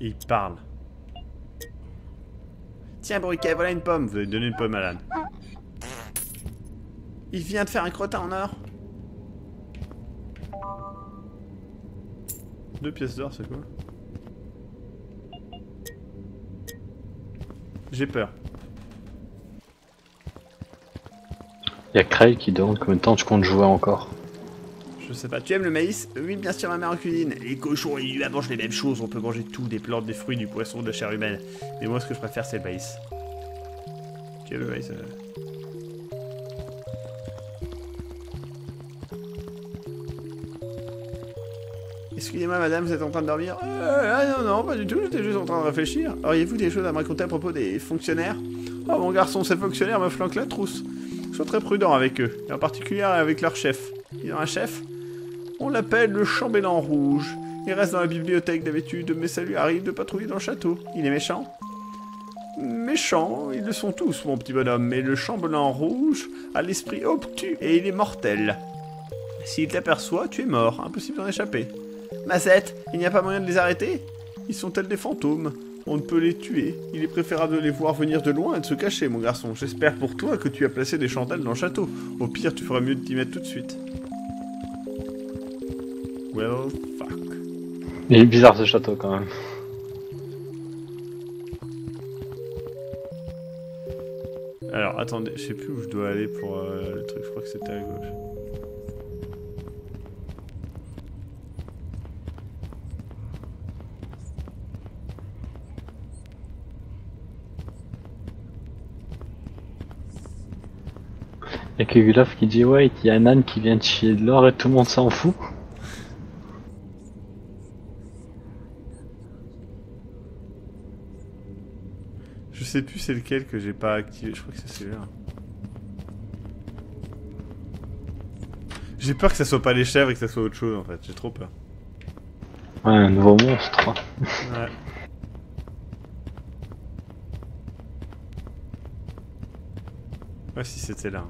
Et ils parlent. Tiens, Briquet, voilà une pomme. Vous avez donné une pomme à l'âne. Il vient de faire un crottin en or. 2 pièces d'or, c'est quoi? J'ai peur. Il y a Craig qui demande combien de temps tu comptes jouer encore. Je sais pas. Tu aimes le maïs? Oui, bien sûr, ma mère en cuisine. Les cochons et les humains mangent les mêmes choses. On peut manger tout, des plantes, des fruits, du poisson, de la chair humaine. Mais moi, ce que je préfère, c'est le maïs. Tu aimes le maïs? Excusez-moi, madame, vous êtes en train de dormir? Non, pas du tout, j'étais juste en train de réfléchir. Auriez-vous des choses à me raconter à propos des fonctionnaires? Oh, mon garçon, ces fonctionnaires me flanquent la trousse. Sois très prudent avec eux, et en particulier avec leur chef. Ils ont un chef? On l'appelle le chambellan rouge. Il reste dans la bibliothèque d'habitude, mais ça lui arrive de patrouiller dans le château. Il est méchant? Méchants, ils le sont tous, mon petit bonhomme, mais le chambellan rouge a l'esprit obtus, et il est mortel. S'il t'aperçoit, tu es mort, impossible d'en échapper. Mazette, il n'y a pas moyen de les arrêter? Ils sont tels des fantômes. On ne peut les tuer. Il est préférable de les voir venir de loin et de se cacher, mon garçon. J'espère pour toi que tu as placé des chandelles dans le château. Au pire, tu feras mieux de t'y mettre tout de suite. Well, fuck. Il est bizarre ce château quand même. Alors, attendez, je sais plus où je dois aller pour le truc. Je crois que c'était à gauche. Il y a Kegulov qui dit ouais, il y a un âne qui vient de chier de l'or et tout le monde s'en fout. Je sais plus c'est lequel que j'ai pas activé, je crois que c'est celui-là. J'ai peur que ça soit pas les chèvres et que ça soit autre chose en fait, j'ai trop peur. Ouais, un nouveau monstre. Ouais. Ouais, si c'était là.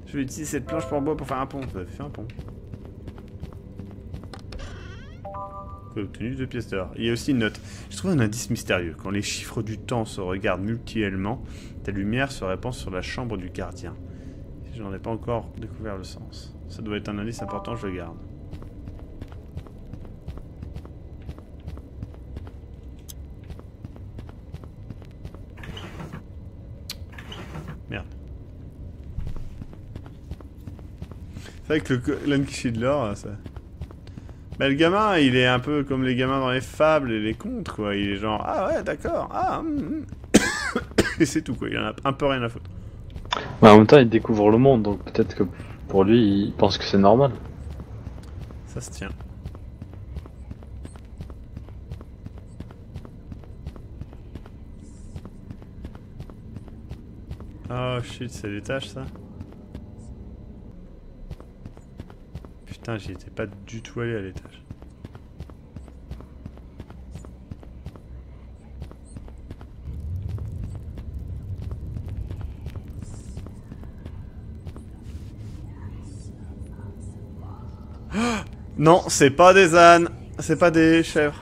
Je vais utiliser cette planche pour bois pour faire un pont. Ça fait un pont. Obtenu 2 pièces d'or. Il y a aussi une note. Je trouve un indice mystérieux. Quand les chiffres du temps se regardent mutuellement, ta lumière se répand sur la chambre du gardien. Si j'en ai pas encore découvert le sens. Ça doit être un indice important, je le garde. Merde. C'est vrai que l'Unkishi de l'or, ça... Bah, le gamin, il est un peu comme les gamins dans les fables et les contes, quoi. Il est genre, ah ouais, d'accord, ah, et c'est tout, quoi. Il en a un peu rien à foutre. Mais en même temps, il découvre le monde, donc peut-être que pour lui, il pense que c'est normal. Ça se tient. Oh shit, c'est l'étage, ça? Putain, j'y étais pas du tout allé à l'étage. Non, c'est pas des ânes, c'est pas des chèvres.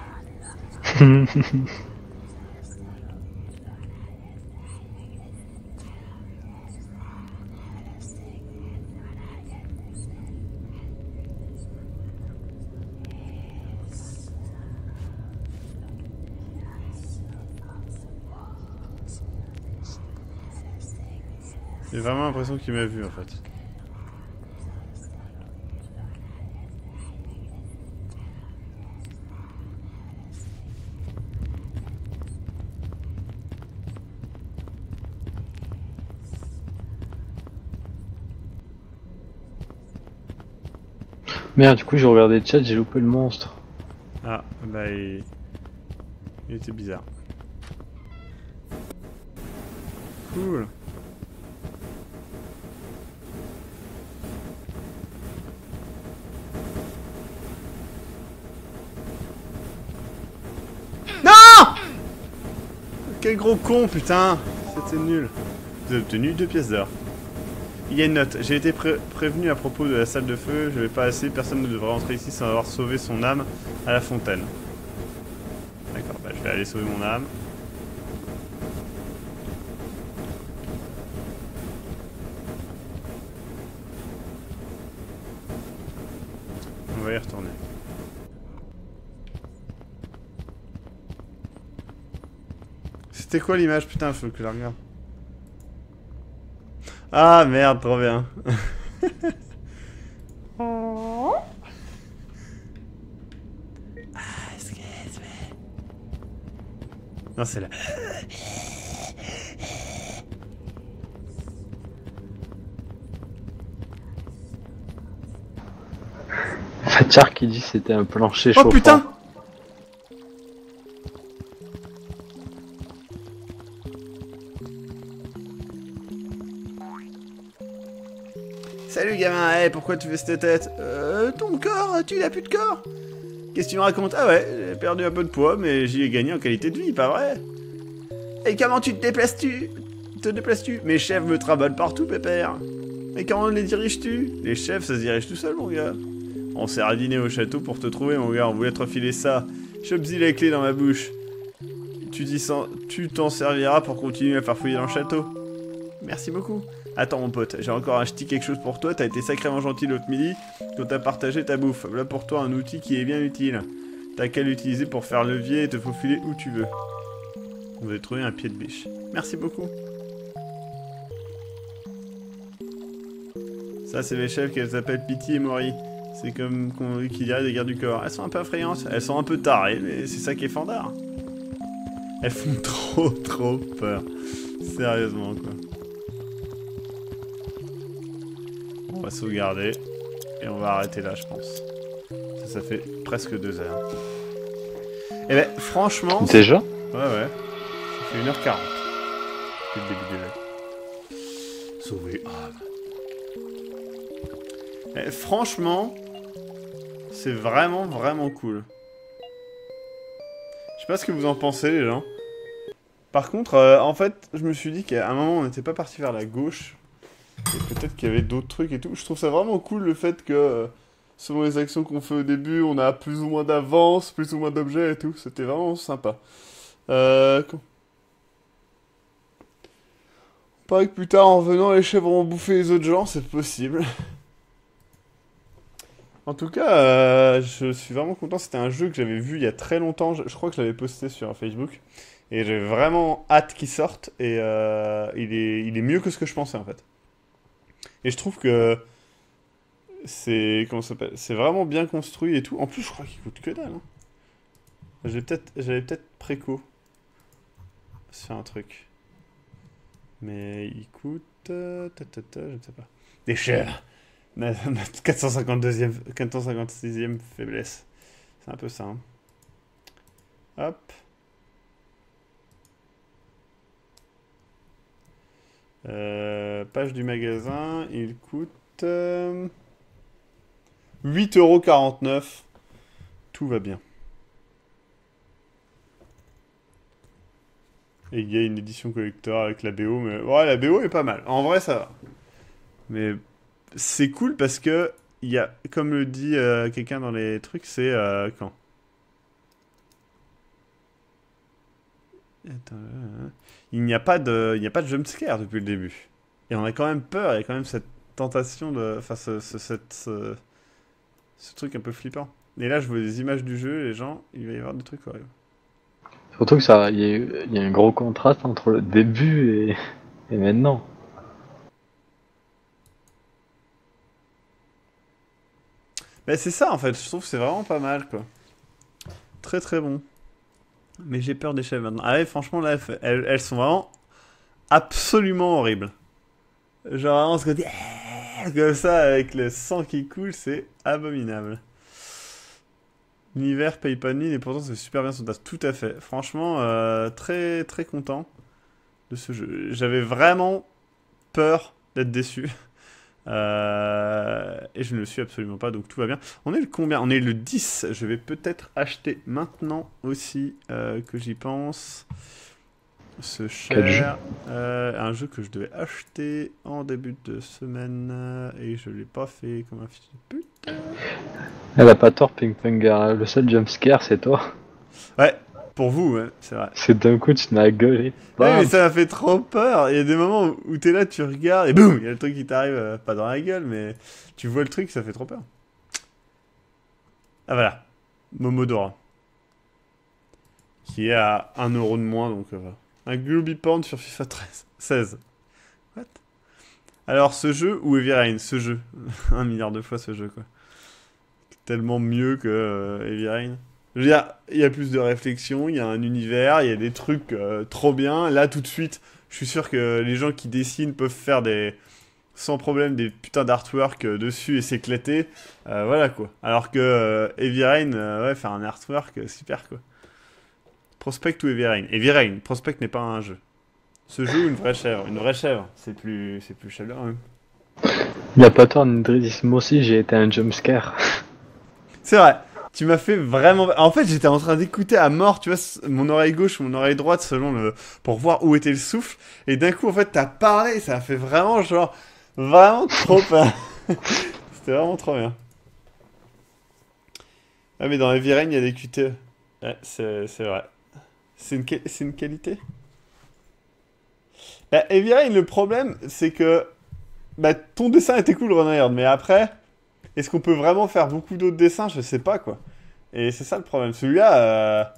J'ai vraiment l'impression qu'il m'a vu en fait. Merde, du coup, j'ai regardé le chat, j'ai loupé le monstre. Ah, bah il était bizarre. Cool. Quel gros con, putain! C'était nul. Vous avez obtenu 2 pièces d'or. Il y a une note. J'ai été prévenu à propos de la salle de feu. Je vais pas assez. Personne ne devrait entrer ici sans avoir sauvé son âme à la fontaine. D'accord, bah je vais aller sauver mon âme. On va y retourner. C'était quoi l'image? Putain, faut que je la regarde. Ah merde, trop bien. Non, c'est là. Fatchar qui dit que c'était un plancher Oh chauffant. putain! Salut gamin, hey, pourquoi tu fais cette tête? Ton corps, tu n'as plus de corps? Qu'est-ce que tu me racontes? Ah ouais, j'ai perdu un peu de poids, mais j'y ai gagné en qualité de vie, pas vrai? Et comment tu te déplaces-tu? Mes chefs me trimballent partout, pépère. Mais comment les diriges-tu? Les chefs, ça se dirige tout seul, mon gars. On s'est à dîner au château pour te trouver, mon gars. On voulait te refiler ça. Chope-y les clés dans ma bouche. Tu t'en serviras pour continuer à faire fouiller dans le château. Merci beaucoup. Attends, mon pote, j'ai encore acheté quelque chose pour toi. T'as été sacrément gentil l'autre midi quand t'as partagé ta bouffe. Voilà pour toi un outil qui est bien utile. T'as qu'à l'utiliser pour faire levier et te faufiler où tu veux. Vous avez trouvé un pied de biche. Merci beaucoup. Ça, c'est les chefs qu'elles s'appellent Pity et Mori. C'est comme qui dirait des gardes du corps. Elles sont un peu effrayantes, elles sont un peu tarées, mais c'est ça qui est fandard. Elles font trop peur. Sérieusement, quoi. On va sauvegarder. Et on va arrêter là, je pense. Ça fait presque 2 heures. Et ben, franchement... Déjà? Ouais. Ça fait 1h40. Depuis le début du live. Sauver âme. Et franchement... C'est vraiment cool. Je sais pas ce que vous en pensez, les gens. Par contre, en fait, je me suis dit qu'à un moment, on n'était pas parti vers la gauche. Et peut-être qu'il y avait d'autres trucs et tout. Je trouve ça vraiment cool, le fait que selon les actions qu'on fait au début, on a plus ou moins d'avance, plus ou moins d'objets et tout. C'était vraiment sympa. Quand... Pareil que plus tard, en venant, les chèvres vont bouffer les autres gens, c'est possible. En tout cas, je suis vraiment content. C'était un jeu que j'avais vu il y a très longtemps. Je crois que je l'avais posté sur Facebook. Et j'avais vraiment hâte qu'il sorte. Et il est mieux que ce que je pensais, en fait. Et je trouve que c'est... Comment ça s'appelle? C'est vraiment bien construit et tout. En plus, je crois qu'il coûte que dalle. Hein. J'avais peut-être préco sur un truc. Mais il coûte... je ne sais pas. Des cher. Notre 456e faiblesse. C'est un peu ça. Hein. Hop. Page du magasin. Il coûte... 8,49 €. Tout va bien. Et il y a une édition collector avec la BO, mais ouais, la BO est pas mal. En vrai, ça va. Mais c'est cool parce que il y a, comme le dit quelqu'un dans les trucs, c'est quand Attends, il n'y a pas de jumpscare depuis le début. Et on a quand même peur, il y a quand même cette tentation de, enfin ce truc un peu flippant. Et là, je vois des images du jeu, les gens, il va y avoir des trucs horribles. Surtout que ça, il y a un gros contraste entre le début et maintenant. Ben c'est ça en fait, je trouve que c'est vraiment pas mal quoi. Très très bon. Mais j'ai peur des chèvres maintenant. Ah ouais, franchement là, elles sont vraiment absolument horribles. Genre vraiment ce côté comme ça avec le sang qui coule, c'est abominable. L'univers paye pas de mine et pourtant ça fait super bien son taf. Tout à fait. Franchement, très très content de ce jeu. J'avais vraiment peur d'être déçu. Et je ne le suis absolument pas, donc tout va bien. On est le combien? On est le 10. Je vais peut-être acheter maintenant aussi, que j'y pense. Ce cher. Un jeu que je devais acheter en début de semaine et je l'ai pas fait comme un fils de pute. Elle a pas tort, Ping Pong. Le seul jumpscare, c'est toi. Ouais, pour vous, ouais, c'est vrai. C'est d'un coup, tu m'as gueulé. Ouais, mais ça m'a fait trop peur. Il y a des moments où t'es là, tu regardes et boum, il y a le truc qui t'arrive, pas dans la gueule, mais tu vois le truc, ça fait trop peur. Ah voilà, Momodora. Qui est à 1 € de moins, donc un Glooby Porn sur FIFA 16. What? Alors, ce jeu ou Heavy Rain? Ce jeu. 1 milliard de fois ce jeu, quoi. Tellement mieux que Heavy Rain. Je veux dire, il y a plus de réflexion, il y a un univers, il y a des trucs trop bien. Là, tout de suite, je suis sûr que les gens qui dessinent peuvent faire sans problème des putains d'artwork dessus et s'éclater. Voilà, quoi. Alors que Heavy Rain, ouais, faire un artwork, super, quoi. Prospect ou Heavy Rain? Heavy Rain, Prospect n'est pas un jeu. Ce jeu ou une vraie chèvre? Une vraie chèvre, c'est plus chaleureux. Il a pas tort, Nidris, moi aussi, j'ai été un jumpscare. C'est vrai. Tu m'as fait vraiment... En fait, j'étais en train d'écouter à mort, tu vois, mon oreille gauche ou mon oreille droite, pour voir où était le souffle. Et d'un coup, en fait, t'as parlé, et ça a fait vraiment, genre, vraiment trop peur. C'était vraiment trop bien. Ah, mais dans Heavy Rain, il y a des QTE. Ouais, c'est vrai. C'est une qualité. Bah, Heavy Rain, le problème, c'est que... Bah, ton dessin était cool, Renard, mais après... Est-ce qu'on peut vraiment faire beaucoup d'autres dessins? Je sais pas, quoi. Et c'est ça le problème. Celui-là,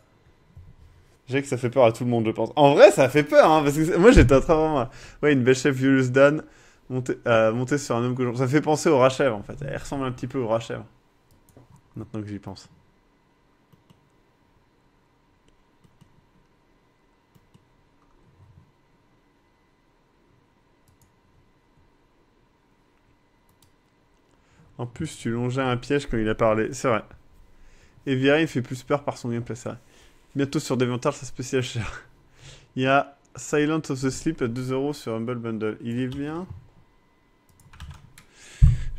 je sais que ça fait peur à tout le monde, je pense. En vrai, ça fait peur, hein, parce que moi, j'étais en train vraiment... Ouais, une belle chef Julius Dan montée sur un homme que ça fait penser au rat chèvre, en fait. Elle ressemble un petit peu au rat chèvre. Maintenant que j'y pense. En plus, tu longeais un piège quand il a parlé. C'est vrai. Et Viren, il fait plus peur par son gameplay, c'est vrai. Bientôt sur Deviantart, sa spéciale cher. Il y a Silent of the Sleep à 2 € sur Humble Bundle. Il est bien.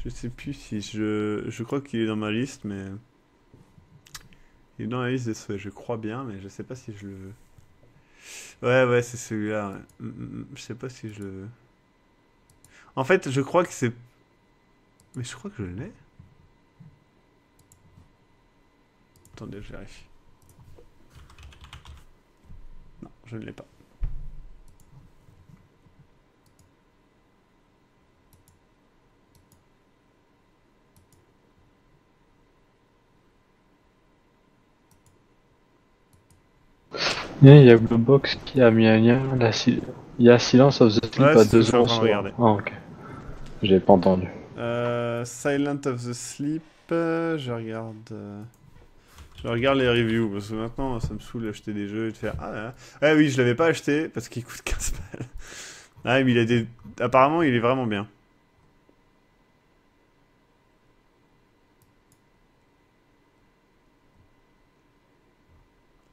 Je sais plus si je crois qu'il est dans ma liste, mais... Il est dans la liste des souhaits, je crois bien, mais je sais pas si je le veux. Ouais, c'est celui-là. Ouais. Je sais pas si je le veux. En fait, je crois que c'est... Mais je crois que je l'ai. Attendez, je vérifie. Non, je ne l'ai pas. Et il y a Glowbox qui a mis un lien. Il y a Silence of the Sleep Ouais, à c'est ce que 2 je suis en euros train de sur. regarder. Ah, ok. J'avais pas entendu. Silent of the Sleep, je regarde les reviews, parce que maintenant ça me saoule d'acheter des jeux et de faire ah là. Ouais, oui, je l'avais pas acheté parce qu'il coûte 15 balles. Ah, mais il a des. Apparemment, il est vraiment bien.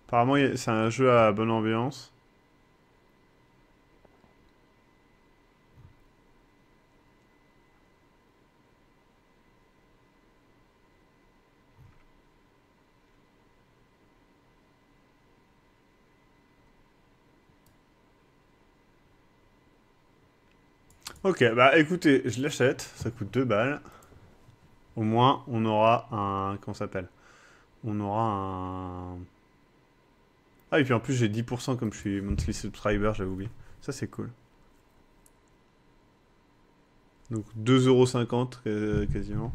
Apparemment, c'est un jeu à bonne ambiance. Ok, bah écoutez, je l'achète, ça coûte 2 balles. Au moins, on aura un... Comment ça s'appelle? On aura un... Ah, et puis en plus, j'ai 10% comme je suis monthly subscriber, j'avais oublié. Ça, c'est cool. Donc 2,50 € quasiment.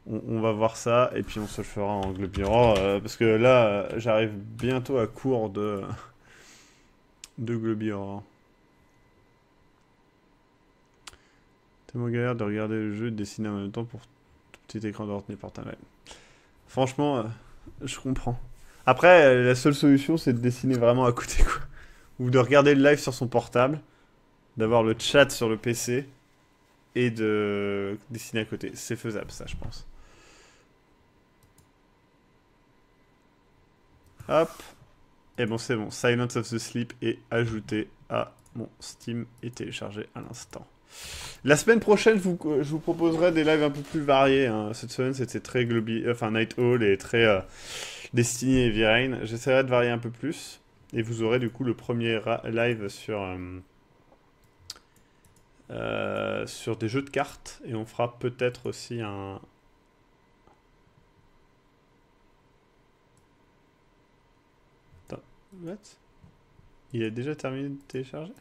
On va voir ça, et puis on se le fera en Globy Horror, parce que là, j'arrive bientôt à court de Globy Horror. Tellement galère de regarder le jeu et de dessiner en même temps pour tout petit écran d'ordinateur portable. Franchement, je comprends. Après, la seule solution, c'est de dessiner vraiment à côté, quoi. Ou de regarder le live sur son portable, d'avoir le chat sur le PC, et de dessiner à côté. C'est faisable, ça, je pense. Hop. Et bon, c'est bon. Silence of the Sleep est ajouté à mon Steam et téléchargé à l'instant. La semaine prochaine, je vous proposerai des lives un peu plus variés. Hein. Cette semaine, c'était très Night Hall et très Destiny et Heavy Rain. J'essaierai de varier un peu plus. Et vous aurez du coup le premier live sur des jeux de cartes. Et on fera peut-être aussi un... Attends, what? Il a déjà terminé de télécharger?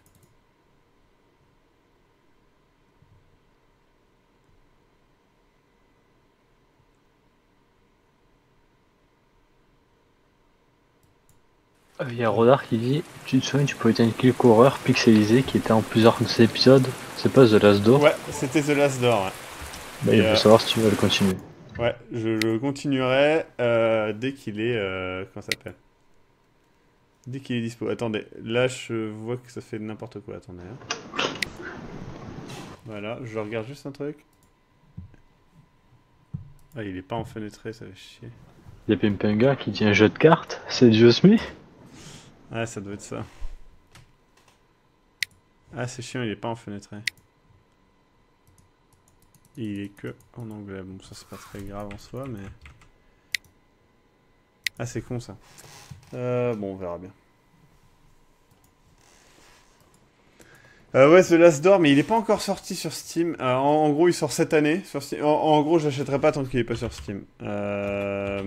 Il y a Rodar qui dit: tu te souviens, tu pouvais éteindre quelques horreurs pixelisées qui étaient en plusieurs épisodes. C'est pas The Last Door? Ouais, c'était The Last Door, ouais. Bah, il faut savoir si tu veux le continuer. Ouais, je le continuerai dès qu'il est... comment ça s'appelle? Dès qu'il est dispo. Attendez, là je vois que ça fait n'importe quoi. Attendez. Hein. Voilà, je regarde juste un truc. Ah, il est pas enfenêtré, ça fait chier. Il y a Pimpenga qui dit un jeu de cartes. C'est Just Me? Ah, ça doit être ça. Ah, c'est chiant, il est pas enfenêtré. Et il est que en anglais. Bon, ça c'est pas très grave en soi, mais... Ah, c'est con ça. Bon, on verra bien. Ouais, The Last Door, mais il est pas encore sorti sur Steam. En gros, il sort cette année. Sur Steam. En gros, je l'achèterai pas tant qu'il est pas sur Steam. The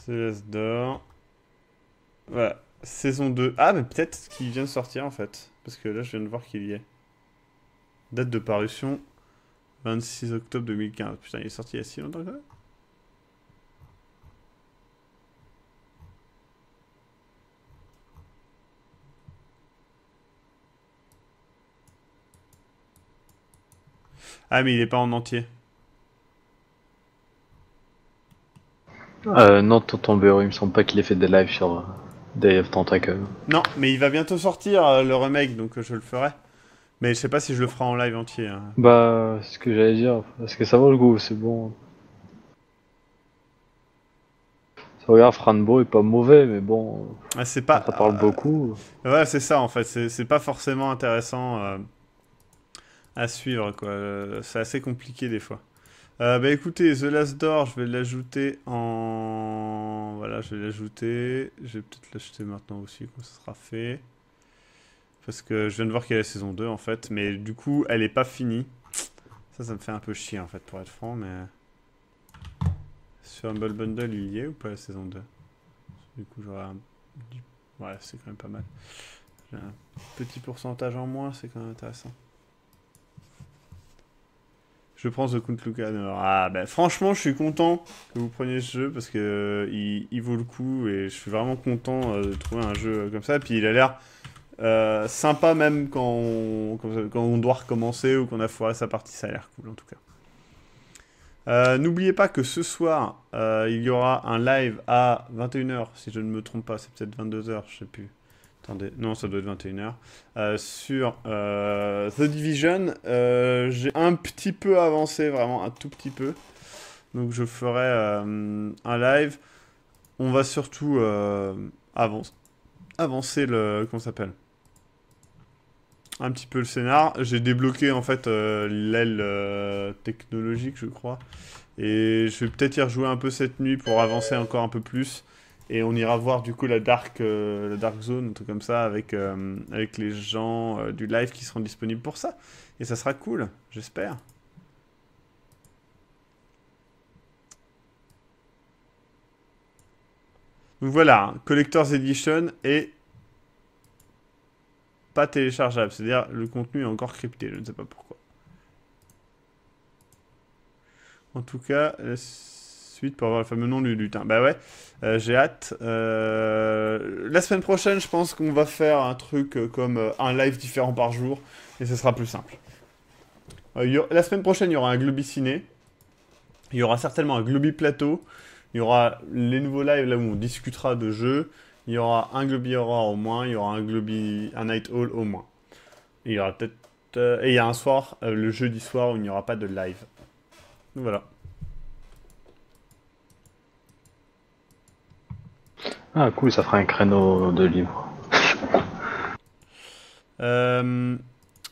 Last Door. Voilà. Saison 2. Ah, mais peut-être qu'il vient de sortir en fait. Parce que là, je viens de voir qu'il y est. Date de parution 26 octobre 2015. Putain, il est sorti il y a si longtemps que ça? Ah, mais il est pas en entier. Non, Tonton Béo, il me semble pas qu'il ait fait des lives sur Day of Tentacle. Non, mais il va bientôt sortir le remake, donc je le ferai. Mais je sais pas si je le ferai en live entier. Hein. Bah, c'est ce que j'allais dire. Parce que ça vaut le goût, c'est bon. Ça regarde, Franbo est pas mauvais, mais bon. Ah, c'est pas. Ça parle beaucoup. Ouais, c'est ça en fait. C'est pas forcément intéressant à suivre, quoi. C'est assez compliqué des fois. Bah écoutez, The Last Door, je vais l'ajouter en... Voilà, je vais l'ajouter. Je vais peut-être l'acheter maintenant aussi, quand ça sera fait. Parce que je viens de voir qu'il y a la saison 2, en fait. Mais du coup, elle est pas finie. Ça me fait un peu chier, en fait, pour être franc, mais... Sur Humble Bundle, il y est ou pas la saison 2? Du coup, j'aurai un... Ouais, c'est quand même pas mal. J'ai un petit pourcentage en moins, c'est quand même intéressant. Je prends The Count Luca. Ah, bah, franchement, je suis content que vous preniez ce jeu parce que il vaut le coup et je suis vraiment content de trouver un jeu comme ça. Puis il a l'air sympa même quand on doit recommencer ou qu'on a foiré sa partie. Ça a l'air cool en tout cas. N'oubliez pas que ce soir, il y aura un live à 21h, si je ne me trompe pas. C'est peut-être 22h, je sais plus. Attendez, non, ça doit être 21h. Sur The Division, j'ai un petit peu avancé, vraiment un tout petit peu. Donc je ferai un live. On va surtout avancer le... Comment ça s'appelle? Un petit peu le scénar. J'ai débloqué en fait l'aile technologique, je crois. Et je vais peut-être y rejouer un peu cette nuit pour avancer encore un peu plus. Et on ira voir du coup la Dark Zone, un truc comme ça, avec les gens du live qui seront disponibles pour ça. Et ça sera cool, j'espère. Donc voilà, Collector's Edition et pas téléchargeable. C'est-à-dire le contenu est encore crypté, je ne sais pas pourquoi. En tout cas... suite pour avoir le fameux nom du lutin. Bah ouais, j'ai hâte. La semaine prochaine, je pense qu'on va faire un truc comme un live différent par jour, et ce sera plus simple. La semaine prochaine, il y aura un Globy Ciné, il y aura certainement un Globy Plateau, il y aura les nouveaux lives là où on discutera de jeux, il y aura un Globy Horror au moins, il y aura un Night Hall au moins. Et il y aura peut-être... et il y a un soir, le jeudi soir, où il n'y aura pas de live. Donc voilà. Ah cool, ça fera un créneau de libre.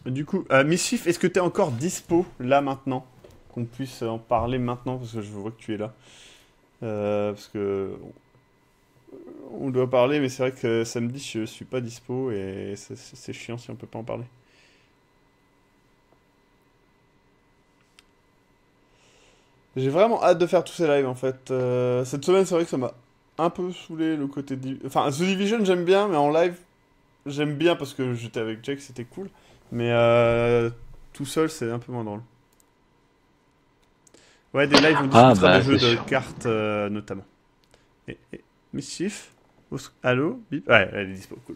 Du coup, Mischief, est-ce que tu es encore dispo là maintenant? Qu'on puisse en parler maintenant parce que je vois que tu es là. Parce que on doit parler, mais c'est vrai que samedi je suis pas dispo et c'est chiant si on peut pas en parler. J'ai vraiment hâte de faire tous ces lives en fait. Cette semaine, c'est vrai que ça m'a un peu saoulé le côté... Enfin, The Division, j'aime bien, mais en live, j'aime bien parce que j'étais avec Jake, c'était cool. Mais tout seul, c'est un peu moins drôle. Ouais, des lives, on discutera des jeux de cartes, notamment. Et Mischief, allô, bip. Ouais, elle est dispo, cool.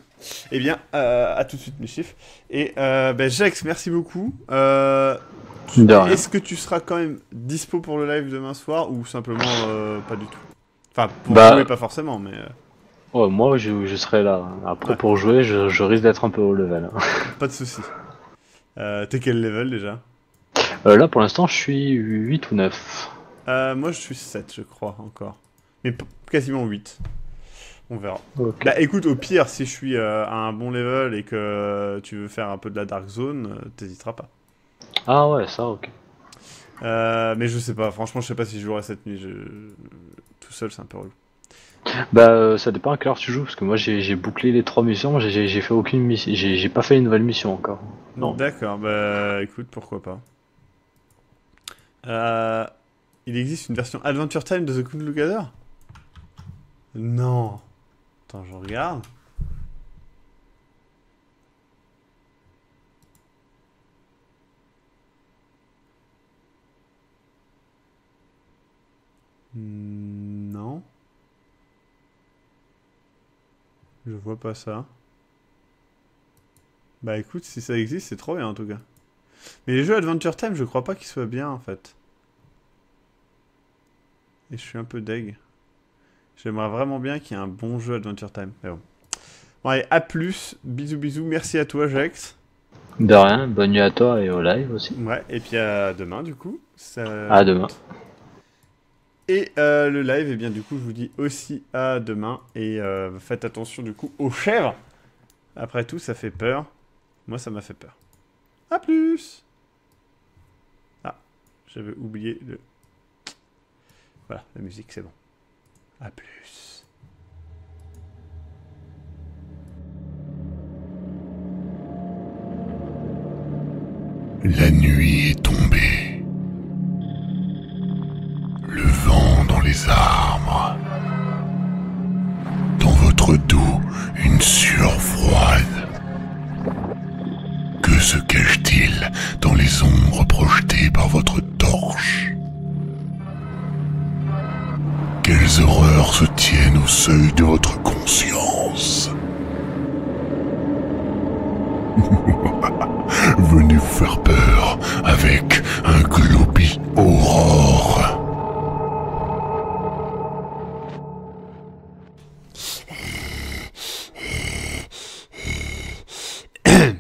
Eh bien, à tout de suite, Mischief. Et Jax, merci beaucoup. Est-ce que tu seras quand même dispo pour le live demain soir ou simplement pas du tout? Enfin, pour jouer, pas forcément, mais... Ouais, moi, je serai là. Après, pour jouer, je risque d'être un peu haut level. Pas de soucis. T'es quel level, déjà? Là, pour l'instant, je suis 8 ou 9. Moi, je suis 7, je crois, encore. Mais quasiment 8. On verra. Okay. Bah, écoute, au pire, si je suis à un bon level et que tu veux faire un peu de la Dark Zone, t'hésiteras pas. Ah ouais, ça, ok. Mais je sais pas, franchement, je sais pas si je jouerai cette nuit. Tout seul, c'est un peu relou. Bah, ça dépend à quelle heure tu joues, parce que moi j'ai bouclé les 3 missions, j'ai fait aucune mission, j'ai pas fait une nouvelle mission encore. Non. D'accord, bah écoute, pourquoi pas. Il existe une version Adventure Time de The Count Lugador? Non. Attends, je regarde. Non. Je vois pas ça. Bah écoute, si ça existe, c'est trop bien en tout cas. Mais les jeux Adventure Time, je crois pas qu'ils soient bien en fait. Et je suis un peu deg. J'aimerais vraiment bien qu'il y ait un bon jeu Adventure Time. Mais bon. Bon allez, à plus. Bisous bisous. Merci à toi, Jax. De rien, bonne nuit à toi et au live aussi. Ouais, et puis à demain du coup. À demain. Et le live, et bien du coup, je vous dis aussi à demain. Et faites attention du coup aux chèvres. Après tout, ça fait peur. Moi, ça m'a fait peur. À plus. Ah, j'avais oublié de... Voilà, la musique, c'est bon. À plus. La nuit est tombée. Le vent dans les arbres se tiennent au seuil de votre conscience. Venez vous faire peur avec un Globi Aurore.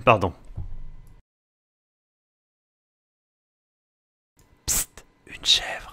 Pardon. Psst, une chèvre.